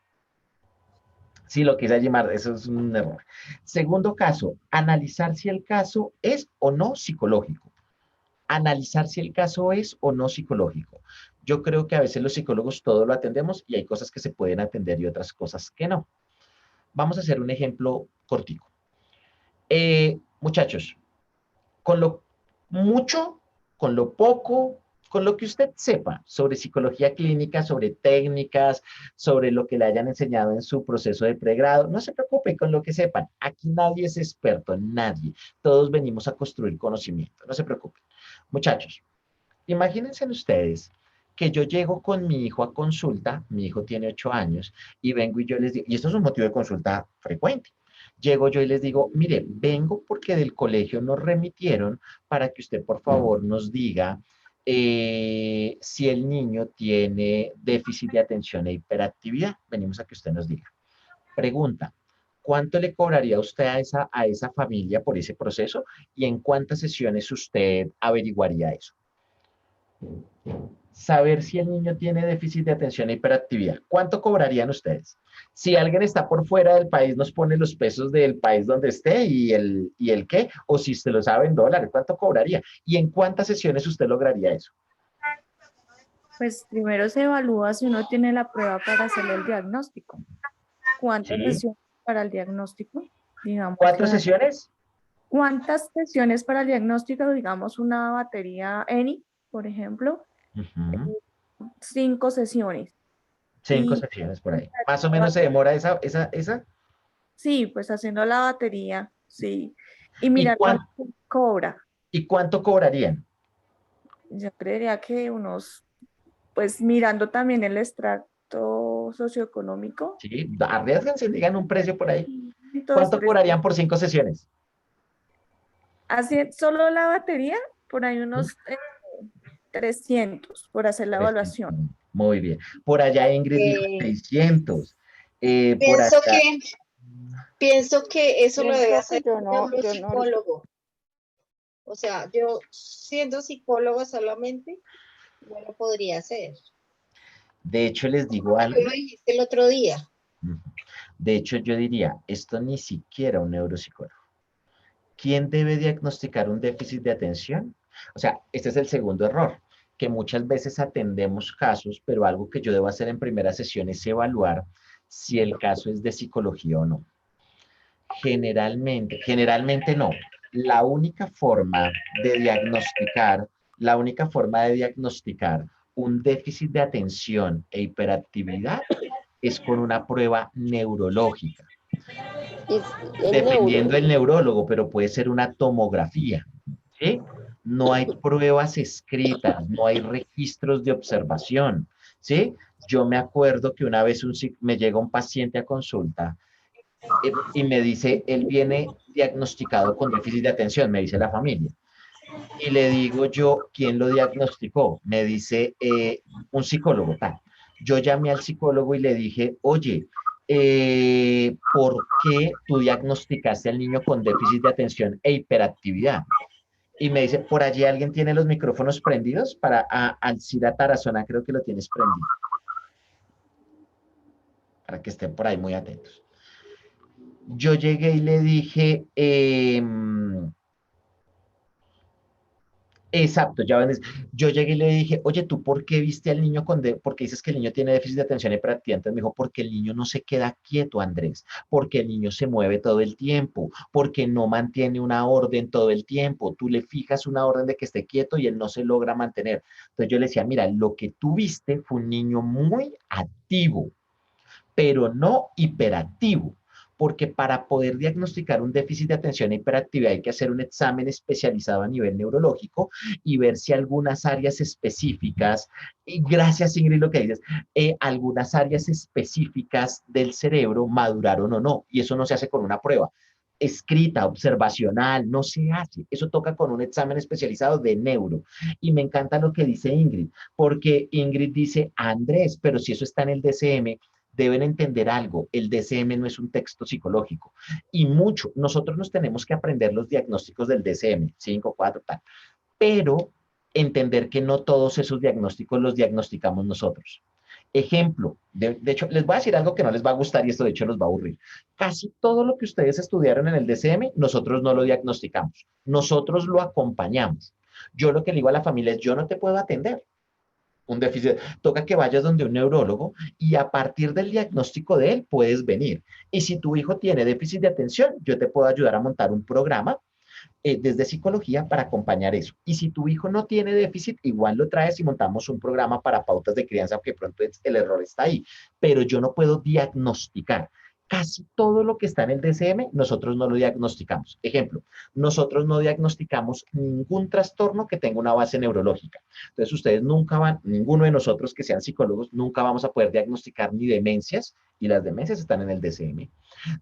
Sí, lo quise llamar, eso es un error. Segundo caso, analizar si el caso es o no psicológico. Analizar si el caso es o no psicológico. Yo creo que a veces los psicólogos todo lo atendemos y hay cosas que se pueden atender y otras cosas que no. Vamos a hacer un ejemplo cortico. Muchachos, con lo mucho, con lo poco, con lo que usted sepa sobre psicología clínica, sobre técnicas, sobre lo que le hayan enseñado en su proceso de pregrado, no se preocupe con lo que sepan. Aquí nadie es experto, nadie. Todos venimos a construir conocimiento, no se preocupen. Muchachos, imagínense ustedes que yo llego con mi hijo a consulta, mi hijo tiene 8 años, y vengo y yo les digo, y esto es un motivo de consulta frecuente, llego yo y les digo, mire, vengo porque del colegio nos remitieron para que usted por favor nos diga si el niño tiene déficit de atención e hiperactividad. Venimos a que usted nos diga. Pregunta, ¿cuánto le cobraría usted a esa familia por ese proceso? ¿Y en cuántas sesiones usted averiguaría eso? Saber si el niño tiene déficit de atención e hiperactividad. ¿Cuánto cobrarían ustedes? Si alguien está por fuera del país, nos pone los pesos del país donde esté y el qué, o si usted lo sabe en dólares, ¿cuánto cobraría? ¿Y en cuántas sesiones usted lograría eso? Pues primero se evalúa si uno tiene la prueba para hacerle el diagnóstico. ¿Cuántas Sí. sesiones para el diagnóstico? Digamos, ¿Cuántas sesiones? ¿cuántas sesiones para el diagnóstico? Digamos, una batería ENI, por ejemplo, Ujú. 5 sesiones. 5 Y sesiones por ahí. Más o menos se demora esa. sí, pues haciendo la batería, sí. Y ¿Y, mirar cuánto cobra. ¿Y cuánto cobrarían? Yo creería que unos, pues mirando también el extracto socioeconómico, Sí, arriesguense, digan un precio por ahí. entonces, ¿Cuánto cobrarían por 5 sesiones? así solo la batería, por ahí unos 300 por hacer la 300. evaluación. Muy bien. Por allá Ingrid dijo 600. Por Pienso acá, que, pienso que eso Yo lo debe creo hacer que un neuropsicólogo. O sea, yo siendo psicóloga solamente, no lo podría hacer. de hecho, les digo Tú algo. lo dijiste el otro día. Ujú. De hecho, yo diría, esto ni siquiera un neuropsicólogo. ¿Quién debe diagnosticar un déficit de atención? O sea, este es el segundo error, que muchas veces atendemos casos, pero algo que yo debo hacer en primera sesión es evaluar si el caso es de psicología o no. Generalmente no. La única forma de diagnosticar, la única forma de diagnosticar un déficit de atención e hiperactividad es con una prueba neurológica. Dependiendo del neurólogo, pero puede ser una tomografía, ¿sí? No hay pruebas escritas, no hay registros de observación, ¿sí? Yo me acuerdo que una vez me llega un paciente a consulta y me dice, él viene diagnosticado con déficit de atención, me dice la familia. Y le digo yo, ¿quién lo diagnosticó? Me dice un psicólogo, tal. Yo llamé al psicólogo y le dije, oye, ¿por qué tú diagnosticaste al niño con déficit de atención e hiperactividad? Y me dice, ¿por allí alguien tiene los micrófonos prendidos? Para Alcira Tarazona, creo que lo tienes prendido. Para que estén por ahí muy atentos. Yo llegué y le dije, exacto, ya ven, yo llegué y le dije, oye, ¿tú por qué viste al niño por qué dices que el niño tiene déficit de atención y hiperactividad? Entonces me dijo, porque el niño no se queda quieto, Andrés, porque el niño se mueve todo el tiempo, porque no mantiene una orden todo el tiempo. Tú le fijas una orden de que esté quieto y él no se logra mantener. Entonces yo le decía, mira, lo que tú viste fue un niño muy activo, pero no hiperactivo, porque para poder diagnosticar un déficit de atención e hiperactividad hay que hacer un examen especializado a nivel neurológico y ver si algunas áreas específicas, y gracias Ingrid lo que dices, algunas áreas específicas del cerebro maduraron o no, y eso no se hace con una prueba escrita, observacional, no se hace. Eso toca con un examen especializado de neuro. Y me encanta lo que dice Ingrid, porque Ingrid dice, Andrés, pero si eso está en el DCM, deben entender algo, el DCM no es un texto psicológico y mucho, nosotros nos tenemos que aprender los diagnósticos del DCM, 5, 4, tal, pero entender que no todos esos diagnósticos los diagnosticamos nosotros. Ejemplo, de hecho, les voy a decir algo que no les va a gustar y esto de hecho los va a aburrir. Casi todo lo que ustedes estudiaron en el DCM, nosotros no lo diagnosticamos, nosotros lo acompañamos. Yo lo que le digo a la familia es, yo no te puedo atender, un déficit, toca que vayas donde un neurólogo y a partir del diagnóstico de él puedes venir. Y si tu hijo tiene déficit de atención, yo te puedo ayudar a montar un programa desde psicología para acompañar eso. Y si tu hijo no tiene déficit, igual lo traes y montamos un programa para pautas de crianza, porque pronto el error está ahí. Pero yo no puedo diagnosticar. Casi todo lo que está en el DCM, nosotros no lo diagnosticamos. Ejemplo, nosotros no diagnosticamos ningún trastorno que tenga una base neurológica. Entonces, ustedes nunca van, ninguno de nosotros que sean psicólogos, nunca vamos a poder diagnosticar ni demencias y las demencias están en el DSM.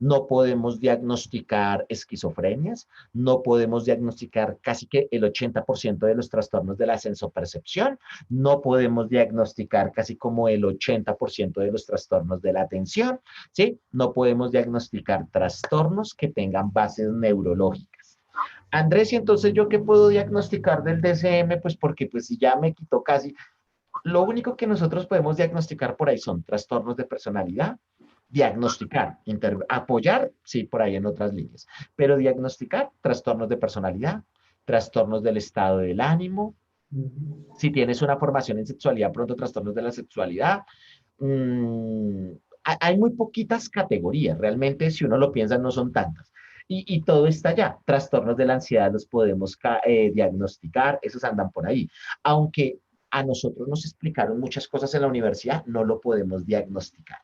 No podemos diagnosticar esquizofrenias, no podemos diagnosticar casi que el 80% de los trastornos de la sensopercepción, no podemos diagnosticar casi como el 80% de los trastornos de la atención, ¿sí? No podemos diagnosticar trastornos que tengan bases neurológicas. Andrés, ¿y entonces yo qué puedo diagnosticar del DSM? Pues porque pues si ya me quitó casi, lo único que nosotros podemos diagnosticar por ahí son trastornos de personalidad, diagnosticar, apoyar, sí, por ahí en otras líneas, pero diagnosticar trastornos de personalidad, trastornos del estado del ánimo, si tienes una formación en sexualidad, pronto trastornos de la sexualidad. Hay muy poquitas categorías, realmente si uno lo piensa no son tantas. Y todo está allá. Trastornos de la ansiedad los podemos diagnosticar, esos andan por ahí. Aunque a nosotros nos explicaron muchas cosas en la universidad, no lo podemos diagnosticar.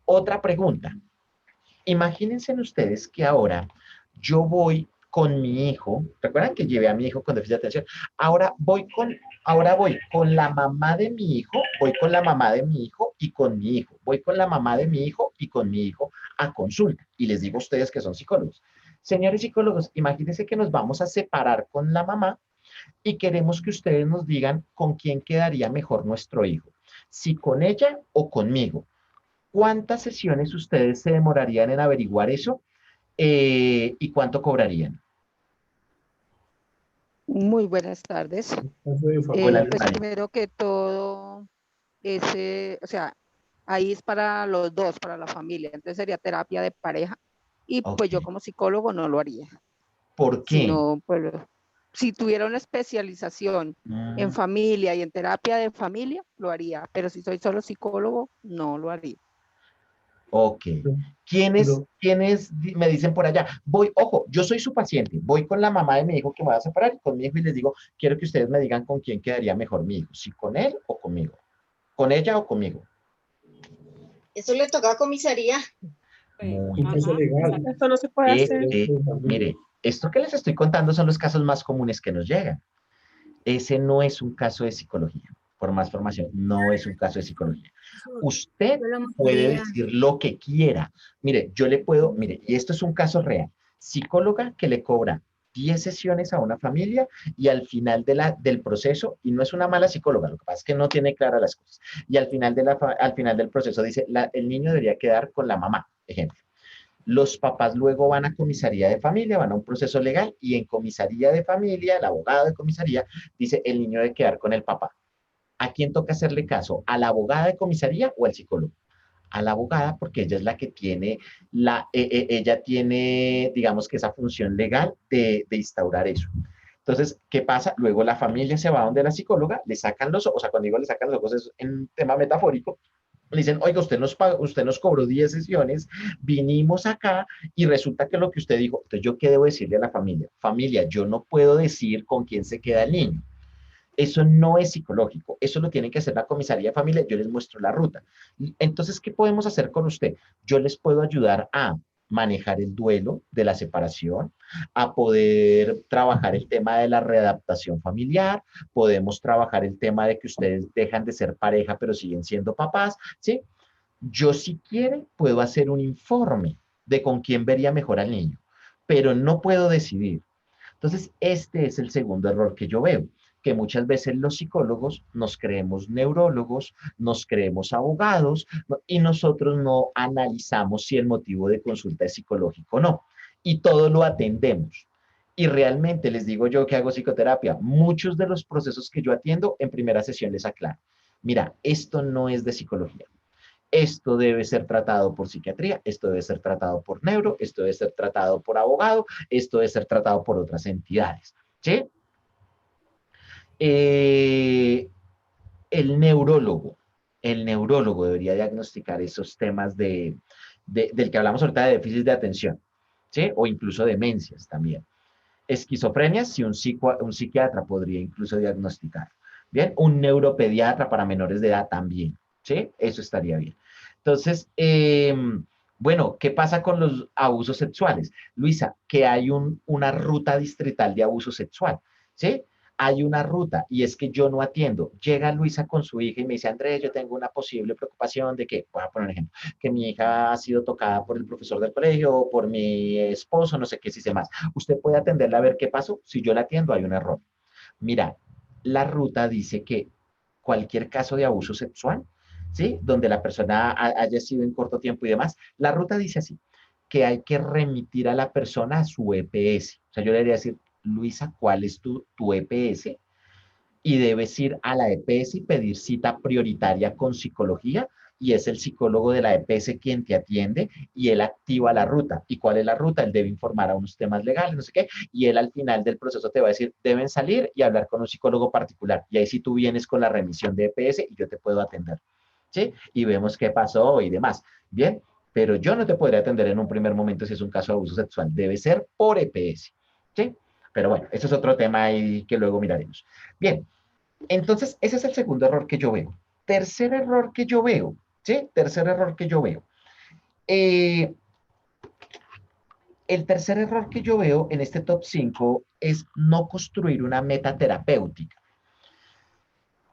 Otra pregunta. Imagínense ustedes que ahora yo voy con mi hijo, ¿recuerdan que llevé a mi hijo con déficit de atención? Ahora voy con la mamá de mi hijo, voy con la mamá de mi hijo y con mi hijo, voy con la mamá de mi hijo y con mi hijo a consulta. Y les digo a ustedes que son psicólogos. Señores psicólogos, imagínense que nos vamos a separar con la mamá y queremos que ustedes nos digan con quién quedaría mejor nuestro hijo, si con ella o conmigo. ¿Cuántas sesiones ustedes se demorarían en averiguar eso? ¿Y cuánto cobrarían? Muy buenas tardes. Hola, Pues Mari. primero que todo, o sea, ahí es para los dos, para la familia. Entonces sería terapia de pareja. Y Ok. pues yo como psicólogo no lo haría. ¿Por qué? Sino, pues, si tuviera una especialización en familia y en terapia de familia, lo haría. Pero si soy solo psicólogo, no lo haría. Ok. ¿Quiénes me dicen por allá? Ojo, yo soy su paciente, voy con la mamá de mi hijo que me va a separar, con mi hijo y les digo, quiero que ustedes me digan con quién quedaría mejor mi hijo, si con él o conmigo, con ella o conmigo. Eso le toca a comisaría. Muy bien. Caso legal. Esto no se puede hacer. Mire, esto que les estoy contando son los casos más comunes que nos llegan. Ese no es un caso de psicología, por más formación, no es un caso de psicología. Usted puede decir lo que quiera. Mire, y esto es un caso real. Psicóloga que le cobra 10 sesiones a una familia y al final del proceso, y no es una mala psicóloga, lo que pasa es que no tiene claras las cosas, y al final del proceso dice, el niño debería quedar con la mamá, ejemplo. Los papás luego van a comisaría de familia, van a un proceso legal y en comisaría de familia, el abogado de comisaría dice el niño debe quedar con el papá. ¿A quién toca hacerle caso? ¿A la abogada de comisaría o al psicólogo? A la abogada porque ella es la que tiene, ella tiene, digamos que esa función legal de instaurar eso. Entonces, ¿qué pasa? Luego la familia se va donde la psicóloga, le sacan los ojos, o sea, cuando digo le sacan los ojos es en tema metafórico, le dicen, oiga, usted nos cobró 10 sesiones, vinimos acá y resulta que lo que usted dijo, entonces yo qué debo decirle a la familia, familia, yo no puedo decir con quién se queda el niño. Eso no es psicológico, eso lo tiene que hacer la comisaría de familia, yo les muestro la ruta. Entonces, ¿qué podemos hacer con usted? Yo les puedo ayudar a manejar el duelo de la separación, a poder trabajar el tema de la readaptación familiar, podemos trabajar el tema de que ustedes dejan de ser pareja pero siguen siendo papás, ¿sí? Yo si quiere puedo hacer un informe de con quién vería mejor al niño, pero no puedo decidir. Entonces, este es el segundo error que yo veo, que muchas veces los psicólogos nos creemos neurólogos, nos creemos abogados y nosotros no analizamos si el motivo de consulta es psicológico o no. Y todo lo atendemos. Y realmente les digo yo que hago psicoterapia, muchos de los procesos que yo atiendo en primera sesión les aclaro. Mira, esto no es de psicología. Esto debe ser tratado por psiquiatría, esto debe ser tratado por neuro, esto debe ser tratado por abogado, esto debe ser tratado por otras entidades. ¿Sí? El neurólogo debería diagnosticar esos temas del que hablamos ahorita de déficit de atención, ¿sí? O incluso demencias también. Esquizofrenia, si un psiquiatra podría incluso diagnosticar. Bien, un neuropediatra para menores de edad también, ¿sí? Eso estaría bien. Entonces, bueno, ¿qué pasa con los abusos sexuales? Luisa, que hay una ruta distrital de abuso sexual, ¿sí? hay una ruta y es que yo no atiendo. Llega Luisa con su hija y me dice, Andrés, yo tengo una posible preocupación de que, voy a poner un ejemplo, que mi hija ha sido tocada por el profesor del colegio o por mi esposo, no sé qué, si sé más. ¿Usted puede atenderla a ver qué pasó? Si yo la atiendo, hay un error. Mira, la ruta dice que cualquier caso de abuso sexual, ¿sí? Donde la persona haya sido en corto tiempo y demás, la ruta dice así, que hay que remitir a la persona a su EPS. O sea, yo le debería decir, Luisa, ¿cuál es tu EPS? Y debes ir a la EPS y pedir cita prioritaria con psicología y es el psicólogo de la EPS quien te atiende y él activa la ruta. ¿Y cuál es la ruta? Él debe informar a unos temas legales, no sé qué, y él al final del proceso te va a decir, deben salir y hablar con un psicólogo particular. Y ahí sí tú vienes con la remisión de EPS y yo te puedo atender. ¿Sí? Y vemos qué pasó y demás. Bien, pero yo no te podría atender en un primer momento si es un caso de abuso sexual. Debe ser por EPS. ¿Sí? Pero bueno, eso es otro tema ahí que luego miraremos. Bien, entonces ese es el segundo error que yo veo. Tercer error que yo veo, ¿sí? Tercer error que yo veo. Eh, el tercer error que yo veo en este top 5 es no construir una meta terapéutica.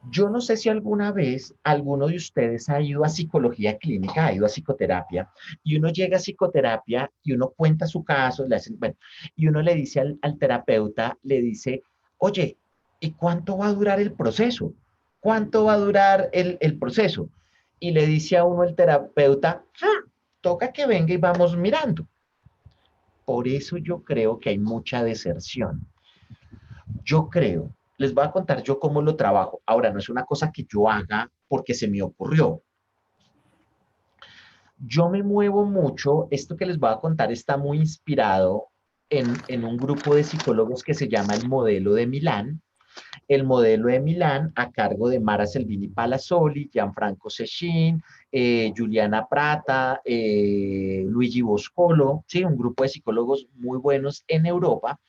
Yo no sé si alguna vez alguno de ustedes ha ido a psicología clínica, ha ido a psicoterapia, y uno llega a psicoterapia y uno cuenta su caso, le hacen, bueno, y uno le dice al terapeuta, le dice, oye, ¿y cuánto va a durar el proceso? ¿Cuánto va a durar el proceso? Y le dice a uno el terapeuta, toca que venga y vamos mirando. Por eso yo creo que hay mucha deserción. Yo creo, les voy a contar yo cómo lo trabajo. Ahora, no es una cosa que yo haga porque se me ocurrió. Yo me muevo mucho, esto que les voy a contar está muy inspirado en un grupo de psicólogos que se llama el Modelo de Milán. El Modelo de Milán a cargo de Mara Selvini Palazzoli, Gianfranco Seschin, Juliana Prata, Luigi Boscolo, ¿sí? Un grupo de psicólogos muy buenos en Europa.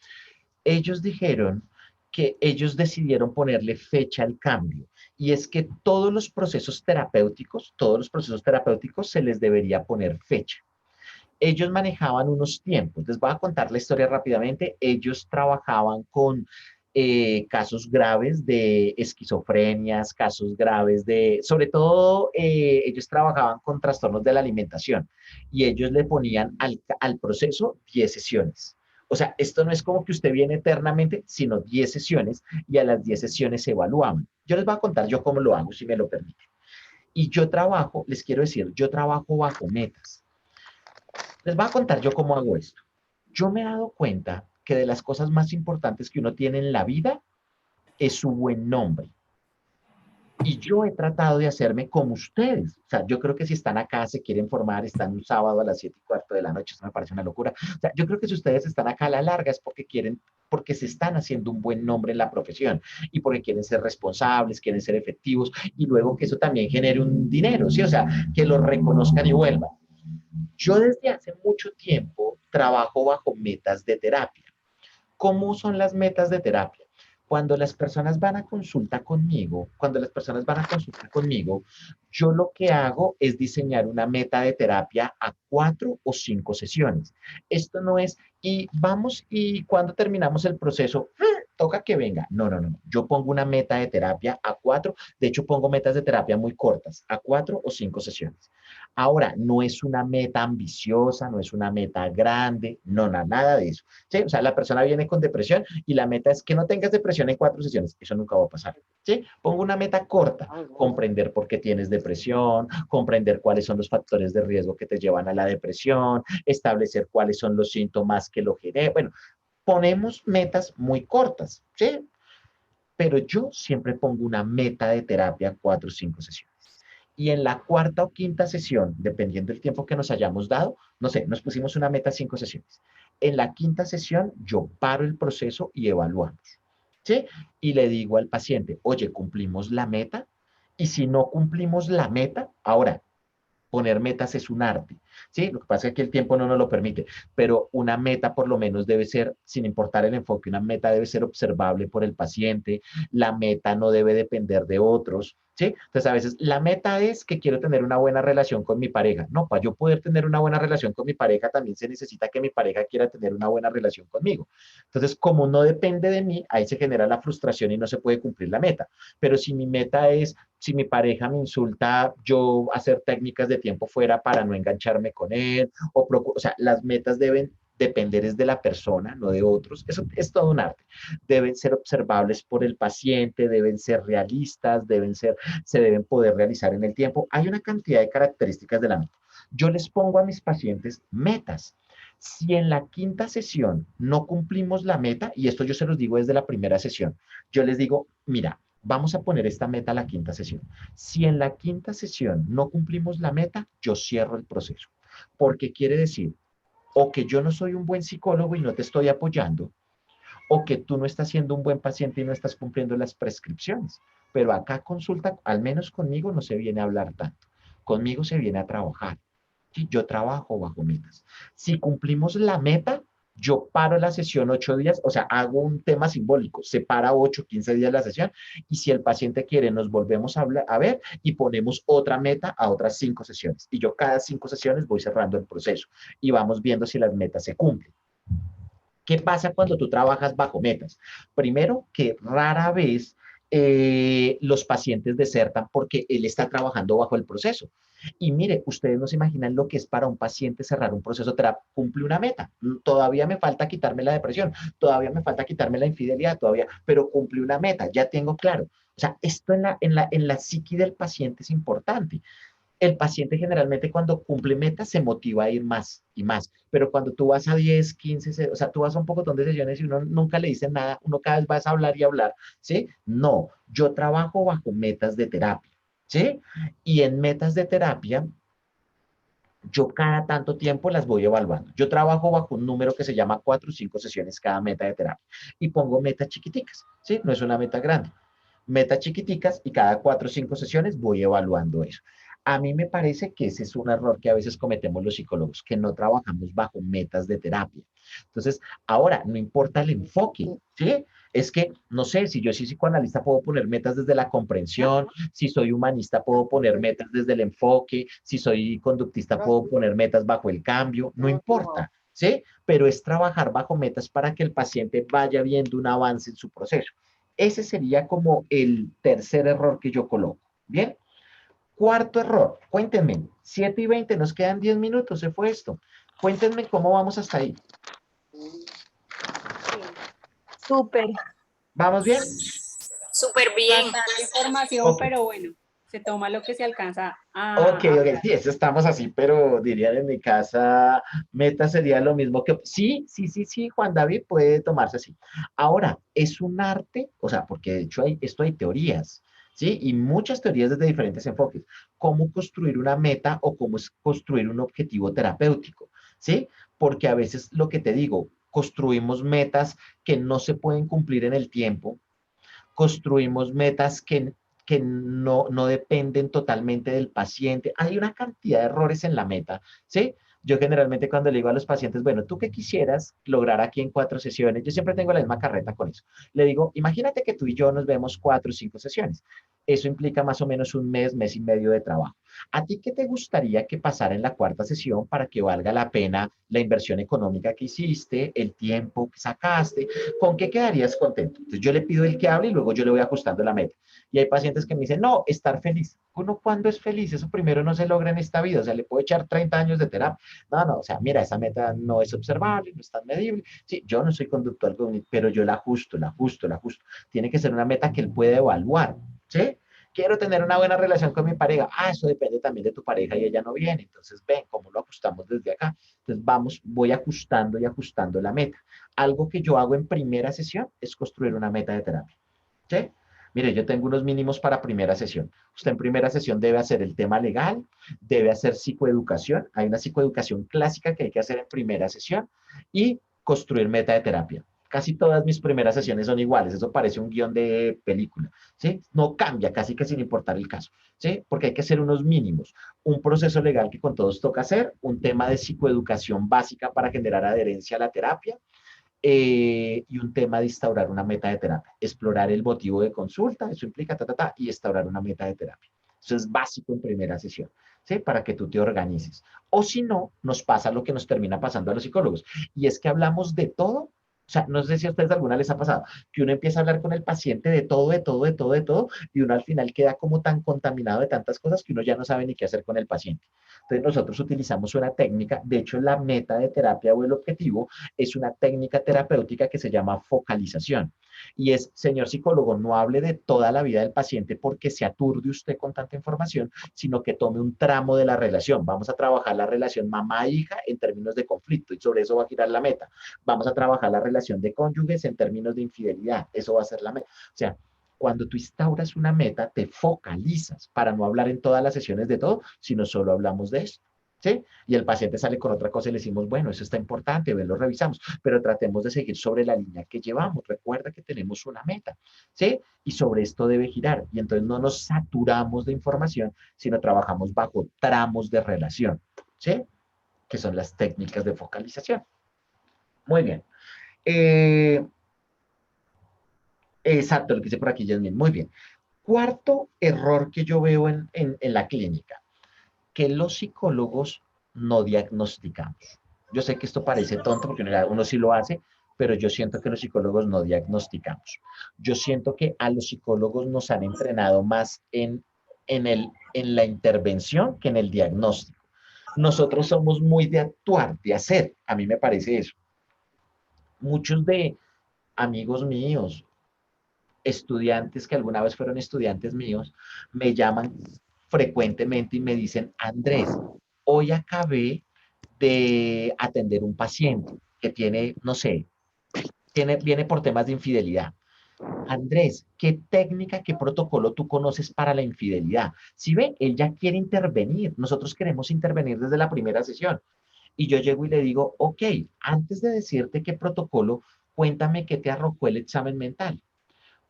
Ellos dijeron que ellos decidieron ponerle fecha al cambio. Y es que todos los procesos terapéuticos se les debería poner fecha. Ellos manejaban unos tiempos. Les voy a contar la historia rápidamente. Ellos trabajaban con casos graves de esquizofrenias, casos graves de, sobre todo, ellos trabajaban con trastornos de la alimentación y ellos le ponían al proceso 10 sesiones. O sea, esto no es como que usted viene eternamente, sino 10 sesiones y a las 10 sesiones se evaluaban. Yo les voy a contar yo cómo lo hago, si me lo permiten. Y yo trabajo, les quiero decir, yo trabajo bajo metas. Les voy a contar yo cómo hago esto. Yo me he dado cuenta que de las cosas más importantes que uno tiene en la vida es su buen nombre. Y yo he tratado de hacerme como ustedes. O sea, yo creo que si están acá, se quieren formar, están un sábado a las 7:15 de la noche, eso me parece una locura. O sea, yo creo que si ustedes están acá a la larga es porque quieren, porque se están haciendo un buen nombre en la profesión y porque quieren ser responsables, quieren ser efectivos y luego que eso también genere un dinero, ¿sí? O sea, que lo reconozcan y vuelvan. Yo desde hace mucho tiempo trabajo bajo metas de terapia. ¿Cómo son las metas de terapia? Cuando las personas van a consulta conmigo, yo lo que hago es diseñar una meta de terapia a 4 o 5 sesiones. Esto no es, y vamos, y cuando terminamos el proceso, toca que venga. No, no, no. Yo pongo una meta de terapia a 4, de hecho pongo metas de terapia muy cortas, a 4 o 5 sesiones. Ahora, no es una meta ambiciosa, no es una meta grande, no, nada de eso. ¿Sí? O sea, la persona viene con depresión y la meta es que no tengas depresión en 4 sesiones. Eso nunca va a pasar. ¿Sí? Pongo una meta corta, comprender por qué tienes depresión, comprender cuáles son los factores de riesgo que te llevan a la depresión, establecer cuáles son los síntomas que lo generan. Bueno, ponemos metas muy cortas, ¿sí? Pero yo siempre pongo una meta de terapia 4 o 5 sesiones. Y en la cuarta o quinta sesión, dependiendo del tiempo que nos hayamos dado, no sé, nos pusimos una meta 5 sesiones. En la quinta sesión, yo paro el proceso y evaluamos, ¿sí? Y le digo al paciente, oye, ¿cumplimos la meta? Y si no cumplimos la meta, ahora, poner metas es un arte. ¿sí? Lo que pasa es que el tiempo no nos lo permite, pero una meta por lo menos debe ser, sin importar el enfoque, una meta debe ser observable por el paciente, la meta no debe depender de otros, ¿sí? Entonces, a veces la meta es que quiero tener una buena relación con mi pareja. No, para yo poder tener una buena relación con mi pareja, también se necesita que mi pareja quiera tener una buena relación conmigo. Entonces, como no depende de mí, ahí se genera la frustración y no se puede cumplir la meta. Pero si mi meta es, si mi pareja me insulta, yo hacer técnicas de tiempo fuera para no engancharme con él, o sea, las metas deben depender es de la persona, no de otros. Eso es todo un arte. Deben ser observables por el paciente, deben ser realistas, se deben poder realizar en el tiempo. Hay una cantidad de características de la meta. Yo les pongo a mis pacientes metas. Si en la quinta sesión no cumplimos la meta, y esto yo se los digo desde la primera sesión, yo les digo, mira, vamos a poner esta meta a la quinta sesión. Si en la quinta sesión no cumplimos la meta, yo cierro el proceso. Porque quiere decir, o que yo no soy un buen psicólogo y no te estoy apoyando, o que tú no estás siendo un buen paciente y no estás cumpliendo las prescripciones. Pero acá consulta, al menos conmigo no se viene a hablar tanto. Conmigo se viene a trabajar. ¿Sí? Yo trabajo bajo metas. Si cumplimos la meta, yo paro la sesión 8 días, o sea, hago un tema simbólico, se para 8, 15 días la sesión, y si el paciente quiere, nos volvemos a ver y ponemos otra meta a otras 5 sesiones. Y yo cada 5 sesiones voy cerrando el proceso y vamos viendo si las metas se cumplen. ¿Qué pasa cuando tú trabajas bajo metas? Primero, que rara vez los pacientes desertan porque él está trabajando bajo el proceso. Y mire, ustedes no se imaginan lo que es para un paciente cerrar un proceso terapéutico. Cumple una meta. Todavía me falta quitarme la depresión, todavía me falta quitarme la infidelidad, todavía, pero cumple una meta, ya tengo claro. O sea, esto en la psiqui del paciente es importante. El paciente generalmente cuando cumple metas se motiva a ir más y más, pero cuando tú vas a 10, 15, o sea, tú vas a un pocotón de sesiones y uno nunca le dice nada, uno cada vez vas a hablar y hablar, ¿sí? No, yo trabajo bajo metas de terapia, ¿sí? Y en metas de terapia, yo cada tanto tiempo las voy evaluando. Yo trabajo bajo un número que se llama 4 o 5 sesiones cada meta de terapia y pongo metas chiquiticas, ¿sí? No es una meta grande. Metas chiquiticas y cada 4 o 5 sesiones voy evaluando eso. A mí me parece que ese es un error que a veces cometemos los psicólogos, que no trabajamos bajo metas de terapia. Entonces, ahora, no importa el enfoque, ¿sí? Es que, no sé, si yo soy psicoanalista puedo poner metas desde la comprensión, si soy humanista puedo poner metas desde el enfoque, si soy conductista puedo poner metas bajo el cambio, no importa, ¿sí? Pero es trabajar bajo metas para que el paciente vaya viendo un avance en su proceso. Ese sería como el tercer error que yo coloco, ¿bien? Cuarto error, cuéntenme, 7:20, nos quedan 10 minutos, se fue esto. Cuéntenme cómo vamos hasta ahí. Súper. ¿Vamos bien? Súper bien. Bastante información, Ok. pero bueno, se toma lo que se alcanza Ok, a ok, sí, eso estamos así, pero dirían en mi casa, meta sería lo mismo que, sí, Juan David puede tomarse así. Ahora, es un arte, o sea, porque de hecho esto hay teorías, ¿sí? Y muchas teorías desde diferentes enfoques. Cómo construir una meta o cómo es construir un objetivo terapéutico, ¿sí? Porque a veces lo que te digo, construimos metas que no se pueden cumplir en el tiempo, construimos metas que no dependen totalmente del paciente. Hay una cantidad de errores en la meta, ¿sí? Yo generalmente cuando le digo a los pacientes, bueno, ¿tú qué quisieras lograr aquí en 4 sesiones? Yo siempre tengo la misma carreta con eso. Le digo, imagínate que tú y yo nos vemos 4 o 5 sesiones. Eso implica más o menos un mes, mes y medio de trabajo. ¿A ti qué te gustaría que pasara en la cuarta sesión para que valga la pena la inversión económica que hiciste, el tiempo que sacaste? ¿Con qué quedarías contento? Entonces yo le pido el que hable y luego yo le voy ajustando la meta. Y hay pacientes que me dicen, no, estar feliz. Uno, ¿cuándo es feliz? Eso primero no se logra en esta vida. O sea, le puedo echar 30 años de terapia. No, o sea, mira, esa meta no es observable, no es tan medible. Sí, yo no soy conductor cognitivo, pero yo la ajusto. Tiene que ser una meta que él pueda evaluar, ¿sí? Quiero tener una buena relación con mi pareja. Ah, eso depende también de tu pareja y ella no viene. Entonces, ven, ¿cómo lo ajustamos desde acá? Entonces, voy ajustando y ajustando la meta. Algo que yo hago en primera sesión es construir una meta de terapia, ¿sí? Mire, yo tengo unos mínimos para primera sesión. Usted en primera sesión debe hacer el tema legal, debe hacer psicoeducación. Hay una psicoeducación clásica que hay que hacer en primera sesión y construir meta de terapia. Casi todas mis primeras sesiones son iguales, eso parece un guión de película, ¿sí? No cambia casi que sin importar el caso, ¿sí? Porque hay que hacer unos mínimos, un proceso legal que con todos toca hacer, un tema de psicoeducación básica para generar adherencia a la terapia, y un tema de instaurar una meta de terapia, explorar el motivo de consulta, eso implica y instaurar una meta de terapia. Eso es básico en primera sesión, ¿sí? Para que tú te organices. O si no, nos pasa lo que nos termina pasando a los psicólogos, y es que hablamos de todo. O sea, no sé si a ustedes alguna les ha pasado, que uno empieza a hablar con el paciente de todo, de todo, de todo, de todo, y uno al final queda como tan contaminado de tantas cosas que uno ya no sabe ni qué hacer con el paciente. Entonces nosotros utilizamos una técnica, de hecho la meta de terapia o el objetivo es una técnica terapéutica que se llama focalización. Y es, señor psicólogo, no hable de toda la vida del paciente porque se aturde usted con tanta información, sino que tome un tramo de la relación. Vamos a trabajar la relación mamá-hija en términos de conflicto y sobre eso va a girar la meta. Vamos a trabajar la relación de cónyuges en términos de infidelidad. Eso va a ser la meta. O sea, cuando tú instauras una meta, te focalizas para no hablar en todas las sesiones de todo, sino solo hablamos de eso. ¿Sí? Y el paciente sale con otra cosa y le decimos, bueno, eso está importante, ven, lo revisamos, pero tratemos de seguir sobre la línea que llevamos. Recuerda que tenemos una meta, ¿sí? Y sobre esto debe girar. Y entonces no nos saturamos de información, sino trabajamos bajo tramos de relación, ¿sí? Que son las técnicas de focalización. Muy bien. Exacto, lo que hice por aquí, Yasmin. Muy bien. Cuarto error que yo veo en la clínica, que los psicólogos no diagnosticamos. Yo sé que esto parece tonto porque uno sí lo hace, pero yo siento que los psicólogos no diagnosticamos. Yo siento que a los psicólogos nos han entrenado más en la intervención que en el diagnóstico. Nosotros somos muy de actuar, de hacer. A mí me parece eso. Muchos de amigos míos, estudiantes que alguna vez fueron estudiantes míos, me llaman frecuentemente y me dicen, Andrés, hoy acabé de atender un paciente que tiene, no sé, viene por temas de infidelidad. Andrés, ¿qué técnica, qué protocolo tú conoces para la infidelidad? Si ve, él ya quiere intervenir, nosotros queremos intervenir desde la primera sesión. Y yo llego y le digo, ok, antes de decirte qué protocolo, cuéntame qué te arrojó el examen mental.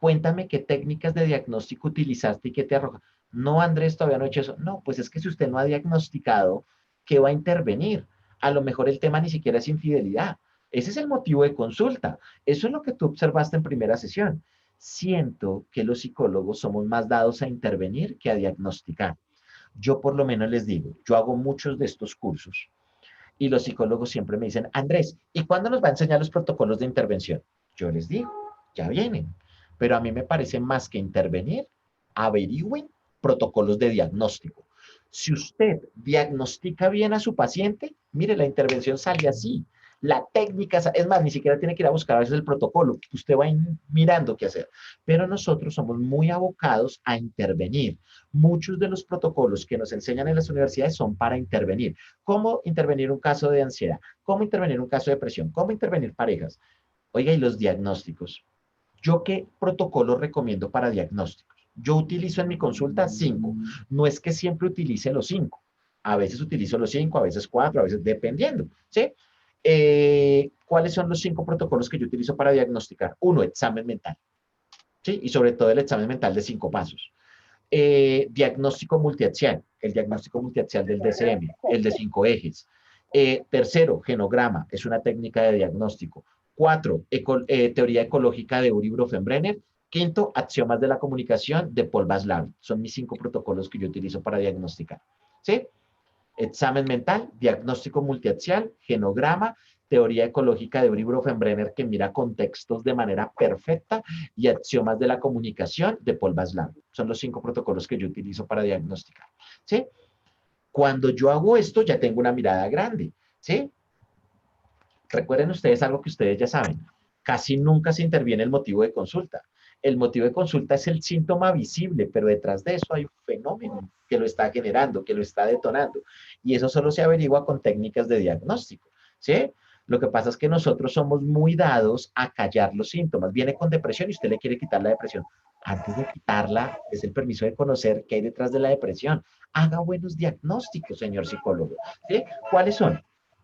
Cuéntame qué técnicas de diagnóstico utilizaste y qué te arroja. No, Andrés, todavía no he hecho eso. No, pues es que si usted no ha diagnosticado, ¿qué va a intervenir? A lo mejor el tema ni siquiera es infidelidad. Ese es el motivo de consulta. Eso es lo que tú observaste en primera sesión. Siento que los psicólogos somos más dados a intervenir que a diagnosticar. Yo por lo menos les digo, yo hago muchos de estos cursos y los psicólogos siempre me dicen, Andrés, ¿y cuándo nos va a enseñar los protocolos de intervención? Yo les digo, ya vienen. Pero a mí me parece más que intervenir, averigüen protocolos de diagnóstico. Si usted diagnostica bien a su paciente, mire, la intervención sale así. La técnica, es más, ni siquiera tiene que ir a buscar a veces el protocolo, usted va mirando qué hacer. Pero nosotros somos muy abocados a intervenir. Muchos de los protocolos que nos enseñan en las universidades son para intervenir. ¿Cómo intervenir un caso de ansiedad? ¿Cómo intervenir un caso de depresión? ¿Cómo intervenir parejas? Oiga, ¿y los diagnósticos? ¿Yo qué protocolo recomiendo para diagnósticos? Yo utilizo en mi consulta 5. No es que siempre utilice los 5. A veces utilizo los 5, a veces 4, a veces dependiendo, ¿sí? ¿Cuáles son los 5 protocolos que yo utilizo para diagnosticar? 1, examen mental, ¿sí? Y sobre todo el examen mental de 5 pasos. Diagnóstico multiaxial, el diagnóstico multiaxial del DSM, el de 5 ejes. Tercero, genograma, es una técnica de diagnóstico. 4, teoría ecológica de Uri Brofenbrenner. 5, axiomas de la comunicación de Paul Václav. Son mis 5 protocolos que yo utilizo para diagnosticar. ¿Sí? Examen mental, diagnóstico multiaxial, genograma, teoría ecológica de Uri Brofenbrenner que mira contextos de manera perfecta y axiomas de la comunicación de Paul Václav. Son los 5 protocolos que yo utilizo para diagnosticar. ¿Sí? Cuando yo hago esto, ya tengo una mirada grande. ¿Sí? Recuerden ustedes algo que ustedes ya saben. Casi nunca se interviene el motivo de consulta. El motivo de consulta es el síntoma visible, pero detrás de eso hay un fenómeno que lo está generando, que lo está detonando. Y eso solo se averigua con técnicas de diagnóstico. ¿Sí? Lo que pasa es que nosotros somos muy dados a callar los síntomas. Viene con depresión y usted le quiere quitar la depresión. Antes de quitarla, es el permiso de conocer qué hay detrás de la depresión. Haga buenos diagnósticos, señor psicólogo. ¿Sí? ¿Cuáles son?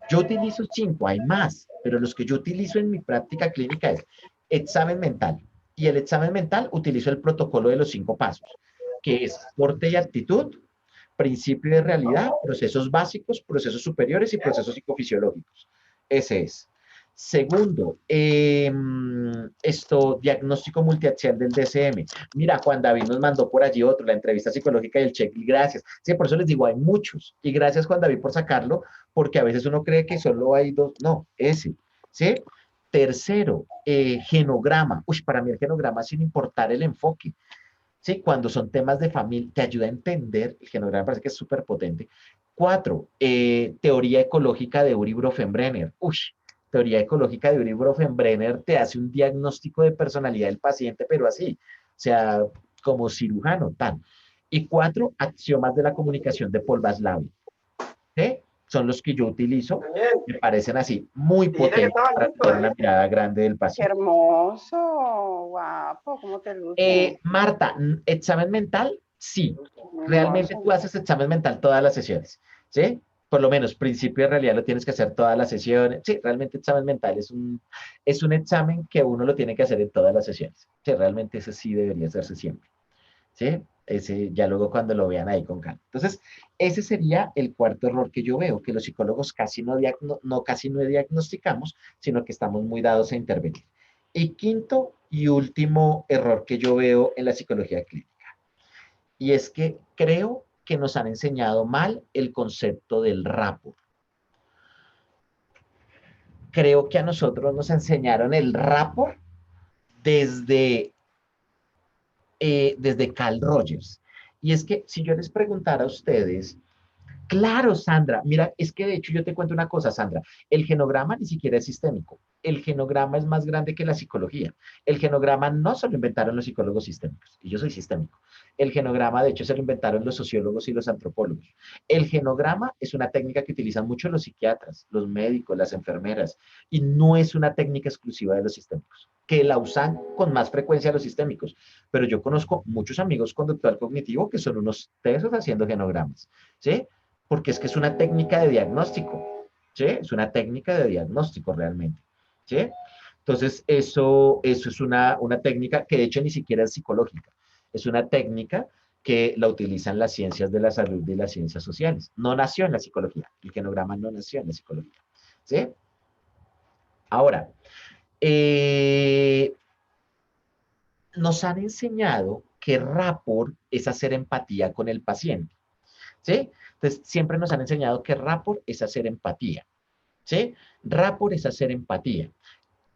Yo utilizo 5, hay más, pero los que yo utilizo en mi práctica clínica es examen mental. Y el examen mental utilizo el protocolo de los 5 pasos, que es porte y actitud, principio de realidad, procesos básicos, procesos superiores y procesos psicofisiológicos. Ese es. Segundo, diagnóstico multiaxial del DSM. Mira, Juan David nos mandó por allí otro, la entrevista psicológica y el check, y gracias. Sí, por eso les digo, hay muchos. Y gracias, Juan David, por sacarlo, porque a veces uno cree que solo hay 2. No, ese. ¿Sí? Tercero, genograma. Uy, para mí el genograma, sin importar el enfoque. ¿Sí? Cuando son temas de familia, te ayuda a entender, el genograma me parece que es súper potente. 4, teoría ecológica de Uri Brofenbrenner. Uy, teoría ecológica de Uri Brofenbrenner te hace un diagnóstico de personalidad del paciente, pero así, o sea, como cirujano, tal. Y 4, axiomas de la comunicación de Paul Vaslavi. ¿Sí? Son los que yo utilizo, me parecen así, muy potentes para tener una mirada grande del Qué paciente. hermoso, guapo, ¿cómo te luce? Marta, examen mental, sí. Realmente Hermoso. tú haces examen mental todas las sesiones, ¿sí? Por lo menos, principio de realidad lo tienes que hacer todas las sesiones. Sí, realmente examen mental es un examen que uno lo tiene que hacer en todas las sesiones. Sí, realmente ese sí debería hacerse siempre, ¿sí? Ese, ya luego cuando lo vean ahí con calma. Entonces, ese sería el cuarto error que yo veo, que los psicólogos casi casi no diagnosticamos, sino que estamos muy dados a intervenir. Y quinto y último error que yo veo en la psicología clínica, y es que creo que nos han enseñado mal el concepto del rapport. Creo que a nosotros nos enseñaron el rapport desde, desde Carl Rogers. Y es que si yo les preguntara a ustedes, claro, Sandra. Mira, es que de hecho yo te cuento una cosa, Sandra. El genograma ni siquiera es sistémico. El genograma es más grande que la psicología. El genograma no se lo inventaron los psicólogos sistémicos, y yo soy sistémico. El genograma, de hecho, se lo inventaron los sociólogos y los antropólogos. El genograma es una técnica que utilizan mucho los psiquiatras, los médicos, las enfermeras, y no es una técnica exclusiva de los sistémicos, que la usan con más frecuencia los sistémicos. Pero yo conozco muchos amigos conductual cognitivo que son unos tesos haciendo genogramas, ¿sí? Porque es que es una técnica de diagnóstico, ¿sí? Es una técnica de diagnóstico realmente, ¿sí? Entonces, eso es una técnica que de hecho ni siquiera es psicológica, es una técnica que la utilizan las ciencias de la salud y las ciencias sociales. No nació en la psicología, el genograma no nació en la psicología, ¿sí? Ahora, nos han enseñado que rapport es hacer empatía con el paciente, ¿sí? Entonces, siempre nos han enseñado que rapport es hacer empatía, ¿sí? Rapport es hacer empatía.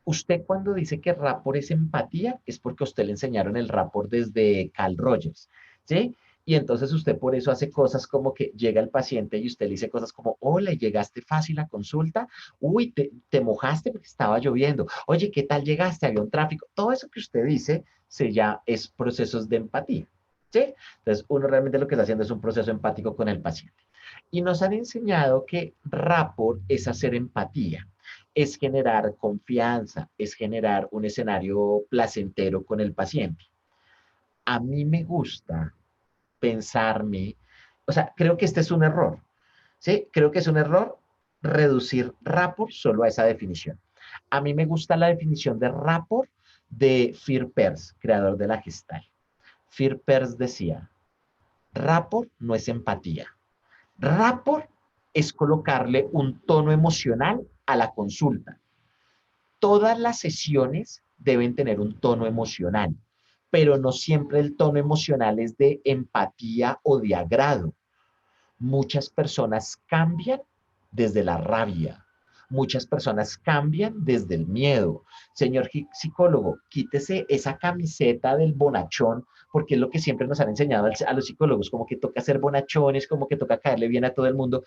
Usted cuando dice que rapport es empatía, es porque a usted le enseñaron el rapport desde Carl Rogers, ¿sí? Y entonces usted por eso hace cosas como que llega el paciente y usted le dice cosas como, hola, ¿llegaste fácil a consulta? Uy, te mojaste porque estaba lloviendo. Oye, ¿qué tal llegaste? Había un tráfico. Todo eso que usted dice es procesos de empatía, ¿sí? Entonces, uno realmente lo que está haciendo es un proceso empático con el paciente. Y nos han enseñado que rapport es hacer empatía, es generar confianza, es generar un escenario placentero con el paciente. A mí me gusta pensarme, o sea, creo que este es un error, ¿sí? Creo que es un error reducir rapport solo a esa definición. A mí me gusta la definición de rapport de Fear Perls, creador de la Gestalt. Fear Perls decía, rapport no es empatía. Rapport es colocarle un tono emocional a la consulta. Todas las sesiones deben tener un tono emocional, pero no siempre el tono emocional es de empatía o de agrado. Muchas personas cambian desde la rabia. Muchas personas cambian desde el miedo. Señor psicólogo, quítese esa camiseta del bonachón, porque es lo que siempre nos han enseñado a los psicólogos, como que toca ser bonachones, como que toca caerle bien a todo el mundo.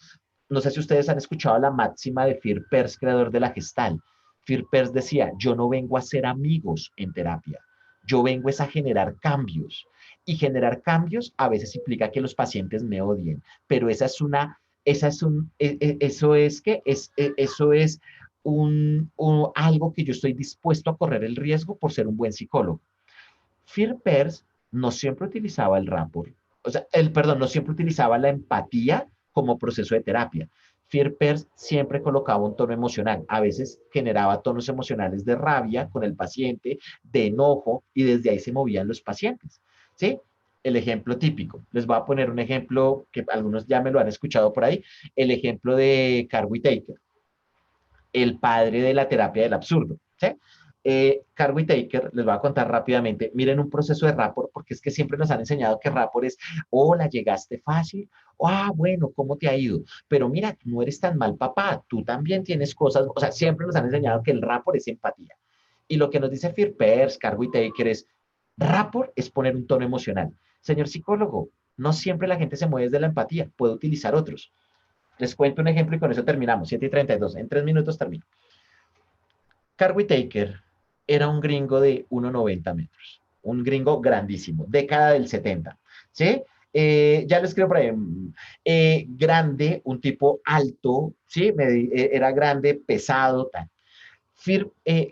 No sé si ustedes han escuchado la máxima de Fear Perls, creador de la Gestalt. Fear Perls decía, yo no vengo a ser amigos en terapia, yo vengo es a generar cambios. Y generar cambios a veces implica que los pacientes me odien, pero eso es algo que yo estoy dispuesto a correr el riesgo por ser un buen psicólogo. Fear Perls no siempre utilizaba el rapport, o sea, perdón, no siempre utilizaba la empatía como proceso de terapia. Firpers siempre colocaba un tono emocional. A veces generaba tonos emocionales de rabia con el paciente, de enojo, y desde ahí se movían los pacientes. ¿Sí? El ejemplo típico. Les voy a poner un ejemplo que algunos ya me lo han escuchado por ahí. El ejemplo de Carl Whittaker, el padre de la terapia del absurdo. ¿Sí? Carl Whittaker, les voy a contar rápidamente, miren un proceso de rapport, porque es que siempre nos han enseñado que rapport es, hola, llegaste fácil, bueno, ¿cómo te ha ido? Pero mira, no eres tan mal papá, tú también tienes cosas, o sea, siempre nos han enseñado que el rapport es empatía. Y lo que nos dice Firpers, Carl Whittaker es, rapport es poner un tono emocional. Señor psicólogo, no siempre la gente se mueve desde la empatía, puede utilizar otros. Les cuento un ejemplo y con eso terminamos, 7:32, en 3 minutos termino. Carl Whittaker era un gringo de 1,90 metros, un gringo grandísimo, década del 70, ¿sí? Ya lo escribo por ahí, grande, un tipo alto, ¿sí? Era grande, pesado, tal.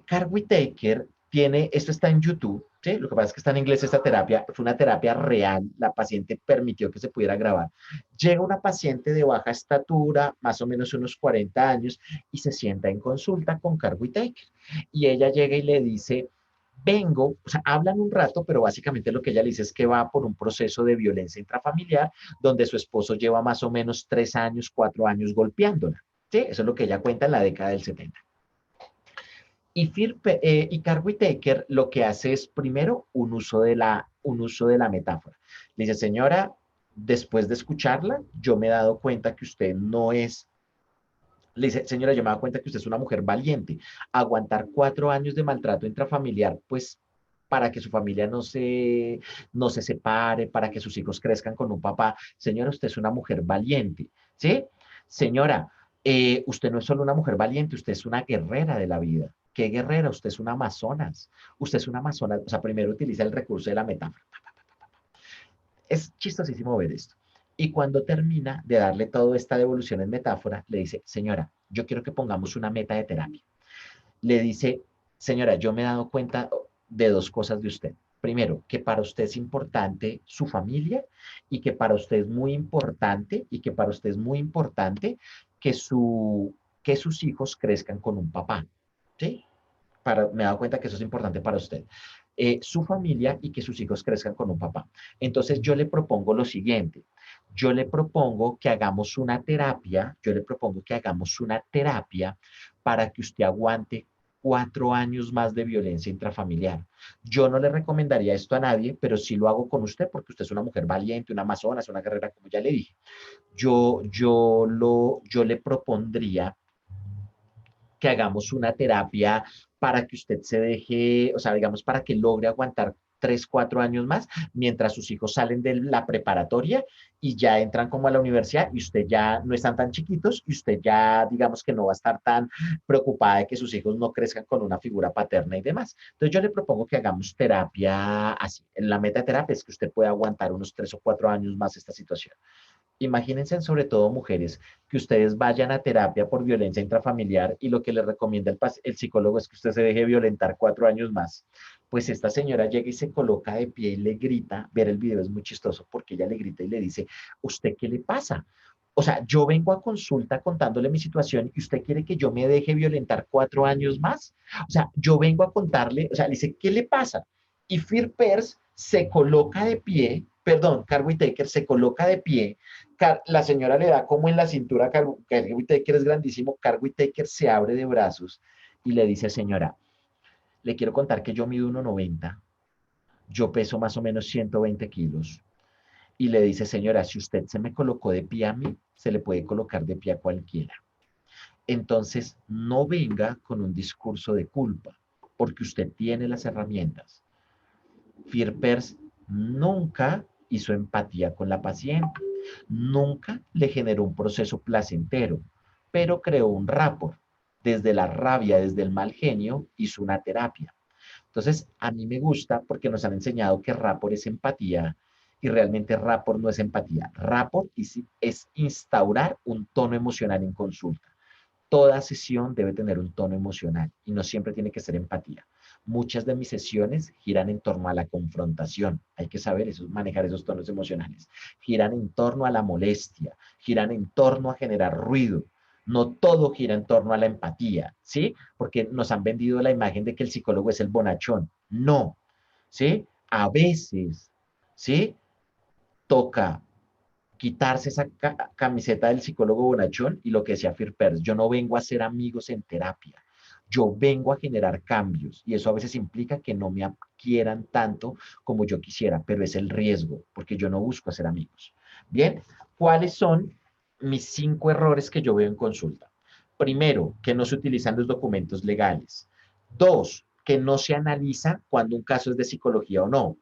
Carl Whittaker tiene, esto está en YouTube, ¿sí? Lo que pasa es que está en inglés esta terapia, fue una terapia real, la paciente permitió que se pudiera grabar. Llega una paciente de baja estatura, más o menos unos 40 años, y se sienta en consulta con Carl Whittaker. Y ella llega y le dice, vengo, o sea, hablan un rato, pero básicamente lo que ella le dice es que va por un proceso de violencia intrafamiliar, donde su esposo lleva más o menos 3 años, 4 años golpeándola. ¿Sí? Eso es lo que ella cuenta en la década del 70. Y Carl Whittaker lo que hace es primero un uso de la metáfora. Le dice, señora, después de escucharla, yo me he dado cuenta que usted no es, le dice, señora, yo me he dado cuenta que usted es una mujer valiente. Aguantar 4 años de maltrato intrafamiliar, pues para que su familia no se separe, para que sus hijos crezcan con un papá. Señora, usted es una mujer valiente, ¿sí? Señora, usted no es solo una mujer valiente, usted es una guerrera de la vida. ¿Qué guerrera? Usted es una amazonas. Usted es una amazonas. O sea, primero utiliza el recurso de la metáfora. Es chistosísimo ver esto. Y cuando termina de darle toda esta devolución en metáfora, le dice, señora, yo quiero que pongamos una meta de terapia. Le dice, señora, yo me he dado cuenta de 2 cosas de usted. Primero, que para usted es importante su familia y que para usted es muy importante que sus hijos crezcan con un papá. ¿Sí? Me he dado cuenta que eso es importante para usted. Su familia y que sus hijos crezcan con un papá. Entonces yo le propongo lo siguiente. Yo le propongo que hagamos una terapia, para que usted aguante 4 años más de violencia intrafamiliar. Yo no le recomendaría esto a nadie, pero sí lo hago con usted porque usted es una mujer valiente, una amazona, una guerrera, como ya le dije. Yo le propondría que hagamos una terapia para que usted se deje, o sea, digamos, para que logre aguantar 3, 4 años más, mientras sus hijos salen de la preparatoria y ya entran como a la universidad y usted ya no están tan chiquitos y usted ya, digamos que no va a estar tan preocupada de que sus hijos no crezcan con una figura paterna y demás. Entonces yo le propongo que hagamos terapia así. La meta de terapia es que usted pueda aguantar unos 3 o 4 años más esta situación. Imagínense, sobre todo mujeres, que ustedes vayan a terapia por violencia intrafamiliar y lo que les recomienda el psicólogo es que usted se deje violentar 4 años más. Pues esta señora llega y se coloca de pie y le grita, ver el video es muy chistoso porque ella le grita y le dice, ¿usted qué le pasa? O sea, yo vengo a consulta contándole mi situación y usted quiere que yo me deje violentar 4 años más. O sea, yo vengo a contarle, o sea, le dice, ¿qué le pasa? Y Firpers se coloca de pie, perdón, Carl Whittaker se coloca de pie, la señora le da como en la cintura, Carl Whittaker es grandísimo, Carl Whittaker se abre de brazos y le dice, señora, le quiero contar que yo mido 1,90, yo peso más o menos 120 kilos. Y le dice, señora, si usted se me colocó de pie a mí, se le puede colocar de pie a cualquiera. Entonces, no venga con un discurso de culpa, porque usted tiene las herramientas. Firpers nunca hizo empatía con la paciente, nunca le generó un proceso placentero, pero creó un rapport. Desde la rabia, desde el mal genio, hizo una terapia. Entonces, a mí me gusta porque nos han enseñado que rapport es empatía y realmente rapport no es empatía. Rapport es instaurar un tono emocional en consulta. Toda sesión debe tener un tono emocional y no siempre tiene que ser empatía. Muchas de mis sesiones giran en torno a la confrontación. Hay que saber manejar esos tonos emocionales. Giran en torno a la molestia, giran en torno a generar ruido. No todo gira en torno a la empatía, ¿sí? Porque nos han vendido la imagen de que el psicólogo es el bonachón. No, ¿sí? A veces, ¿sí? Toca quitarse esa camiseta del psicólogo bonachón y lo que decía Firpers, yo no vengo a ser amigos en terapia, yo vengo a generar cambios y eso a veces implica que no me quieran tanto como yo quisiera, pero es el riesgo, porque yo no busco hacer amigos. Bien, ¿cuáles son mis 5 errores que yo veo en consulta? Primero, que no se utilizan los documentos legales. 2, que no se analiza cuando un caso es de psicología o no.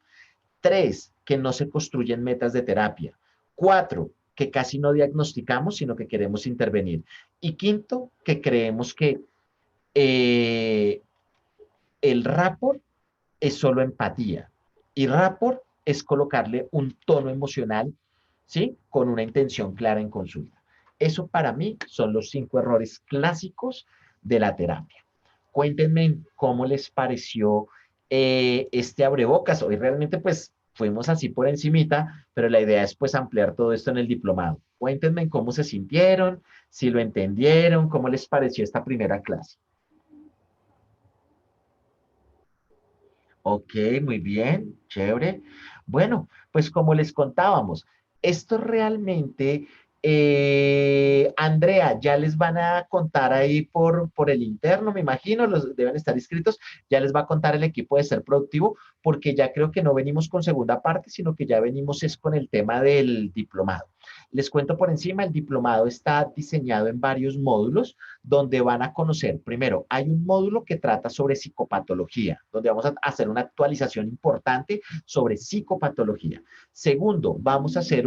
3, que no se construyen metas de terapia. 4, que casi no diagnosticamos, sino que queremos intervenir. Y 5, que creemos que eh, el rapport es solo empatía. Y rapport es colocarle un tono emocional, ¿sí? Con una intención clara en consulta. Eso para mí son los 5 errores clásicos de la terapia. Cuéntenme cómo les pareció este abrebocas. Hoy realmente pues fuimos así por encimita, pero la idea es pues ampliar todo esto en el diplomado. Cuéntenme cómo se sintieron, si lo entendieron, cómo les pareció esta primera clase. Ok, muy bien, chévere. Bueno, pues como les contábamos, esto realmente, Andrea, ya les van a contar ahí por el interno, me imagino, los deben estar inscritos, ya les va a contar el equipo de Ser Productivo, porque ya creo que no venimos con segunda parte, sino que ya venimos es con el tema del diplomado. Les cuento por encima, el diplomado está diseñado en varios módulos donde van a conocer, primero, hay un módulo que trata sobre psicopatología, donde vamos a hacer una actualización importante sobre psicopatología. Segundo, vamos a hacer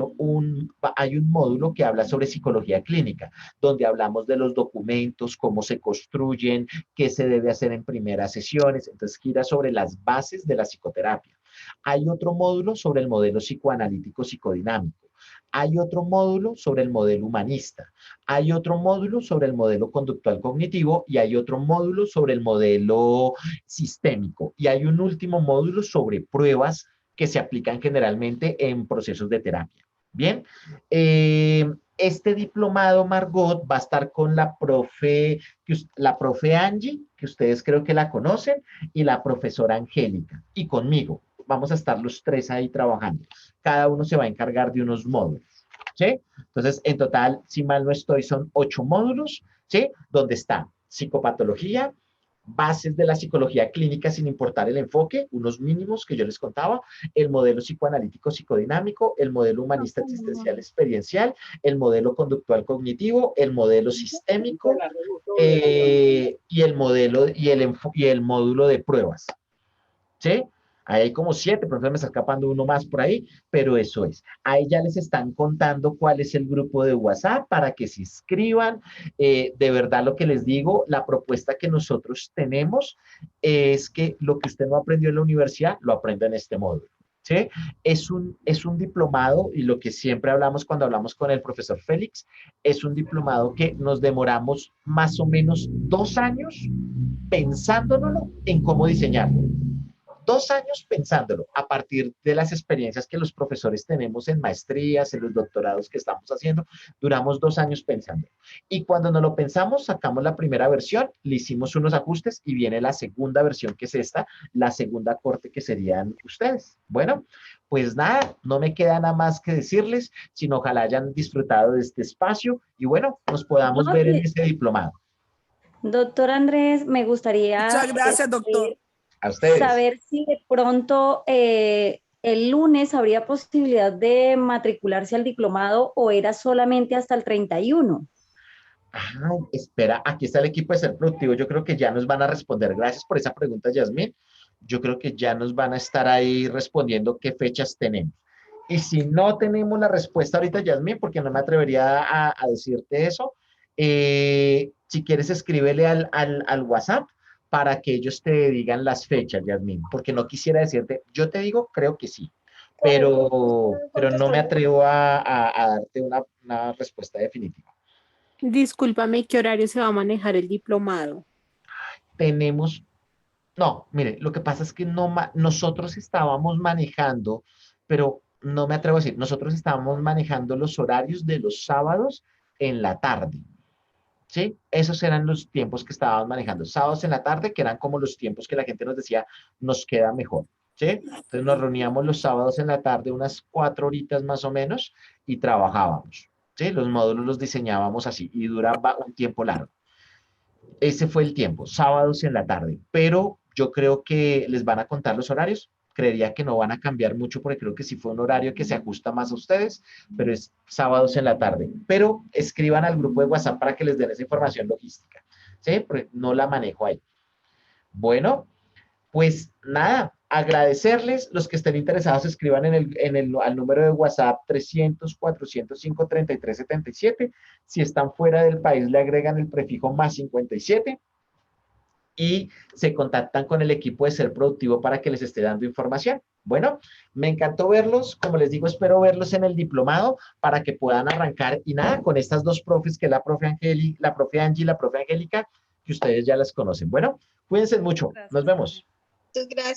hay un módulo que habla sobre psicología clínica, donde hablamos de los documentos, cómo se construyen, qué se debe hacer en primeras sesiones, entonces gira sobre las bases de la psicoterapia. Hay otro módulo sobre el modelo psicoanalítico psicodinámico. Hay otro módulo sobre el modelo humanista. Hay otro módulo sobre el modelo conductual cognitivo y hay otro módulo sobre el modelo sistémico. Y hay un último módulo sobre pruebas que se aplican generalmente en procesos de terapia. Bien, este diplomado, Margot, va a estar con la profe Angie, que ustedes creo que la conocen, y la profesora Angélica, y conmigo. Vamos a estar los 3 ahí trabajando. Cada uno se va a encargar de unos módulos, ¿sí? Entonces, en total, si mal no estoy, son 8 módulos, ¿sí? Donde está psicopatología, bases de la psicología clínica sin importar el enfoque, unos mínimos que yo les contaba, el modelo psicoanalítico psicodinámico, el modelo humanista existencial experiencial, el modelo conductual cognitivo, el modelo sistémico y el módulo de pruebas, ¿sí? Ahí hay como 7, pero me está escapando uno más por ahí, pero eso es. Ahí ya les están contando cuál es el grupo de WhatsApp para que se inscriban. De verdad lo que les digo, la propuesta que nosotros tenemos es que lo que usted no aprendió en la universidad, lo aprenda en este módulo. ¿Sí? Es un diplomado y lo que siempre hablamos cuando hablamos con el profesor Félix, es un diplomado que nos demoramos más o menos 2 años pensándolo en cómo diseñarlo. 2 años pensándolo a partir de las experiencias que los profesores tenemos en maestrías, en los doctorados que estamos haciendo, duramos 2 años pensándolo. Y cuando nos lo pensamos, sacamos la primera versión, le hicimos unos ajustes y viene la segunda versión que es esta, la segunda corte que serían ustedes. Bueno, pues nada, no me queda nada más que decirles, sino ojalá hayan disfrutado de este espacio y bueno, nos podamos ver en este diplomado. Doctor Andrés, me gustaría Muchas gracias, doctor. A ustedes. Saber si de pronto el lunes habría posibilidad de matricularse al diplomado o era solamente hasta el 31. Ah, espera, aquí está el equipo de Ser Productivo. Yo creo que ya nos van a responder. Gracias por esa pregunta, Yasmín. Yo creo que ya nos van a estar ahí respondiendo qué fechas tenemos. Y si no tenemos la respuesta ahorita, Yasmín, porque no me atrevería a decirte eso, si quieres escríbele al WhatsApp para que ellos te digan las fechas, Yasmín, porque no quisiera decirte, yo te digo, creo que sí, pero no me atrevo a darte una respuesta definitiva. Discúlpame, ¿qué horario se va a manejar el diplomado? No, mire, lo que pasa es que nosotros estábamos manejando, pero no me atrevo a decir, nosotros estábamos manejando los horarios de los sábados en la tarde. ¿Sí? Esos eran los tiempos que estábamos manejando. Sábados en la tarde, que eran como los tiempos que la gente nos decía, nos queda mejor. ¿Sí? Entonces nos reuníamos los sábados en la tarde, unas 4 horitas más o menos, y trabajábamos. ¿Sí? Los módulos los diseñábamos así y duraba un tiempo largo. Ese fue el tiempo, sábados en la tarde. Pero yo creo que les van a contar los horarios. Creería que no van a cambiar mucho porque creo que sí fue un horario que se ajusta más a ustedes, pero es sábados en la tarde. Pero escriban al grupo de WhatsApp para que les den esa información logística. ¿Sí? Porque no la manejo ahí. Bueno, pues nada, agradecerles. Los que estén interesados escriban al número de WhatsApp 300-405-3377. Si están fuera del país, le agregan el prefijo +57 y se contactan con el equipo de Ser Productivo para que les esté dando información. Bueno, me encantó verlos. Como les digo, espero verlos en el diplomado para que puedan arrancar. Y nada, con estas dos profes, que es la profe Angélica, la profe Angie y la profe Angélica, que ustedes ya las conocen. Bueno, cuídense mucho. Nos vemos. Muchas gracias.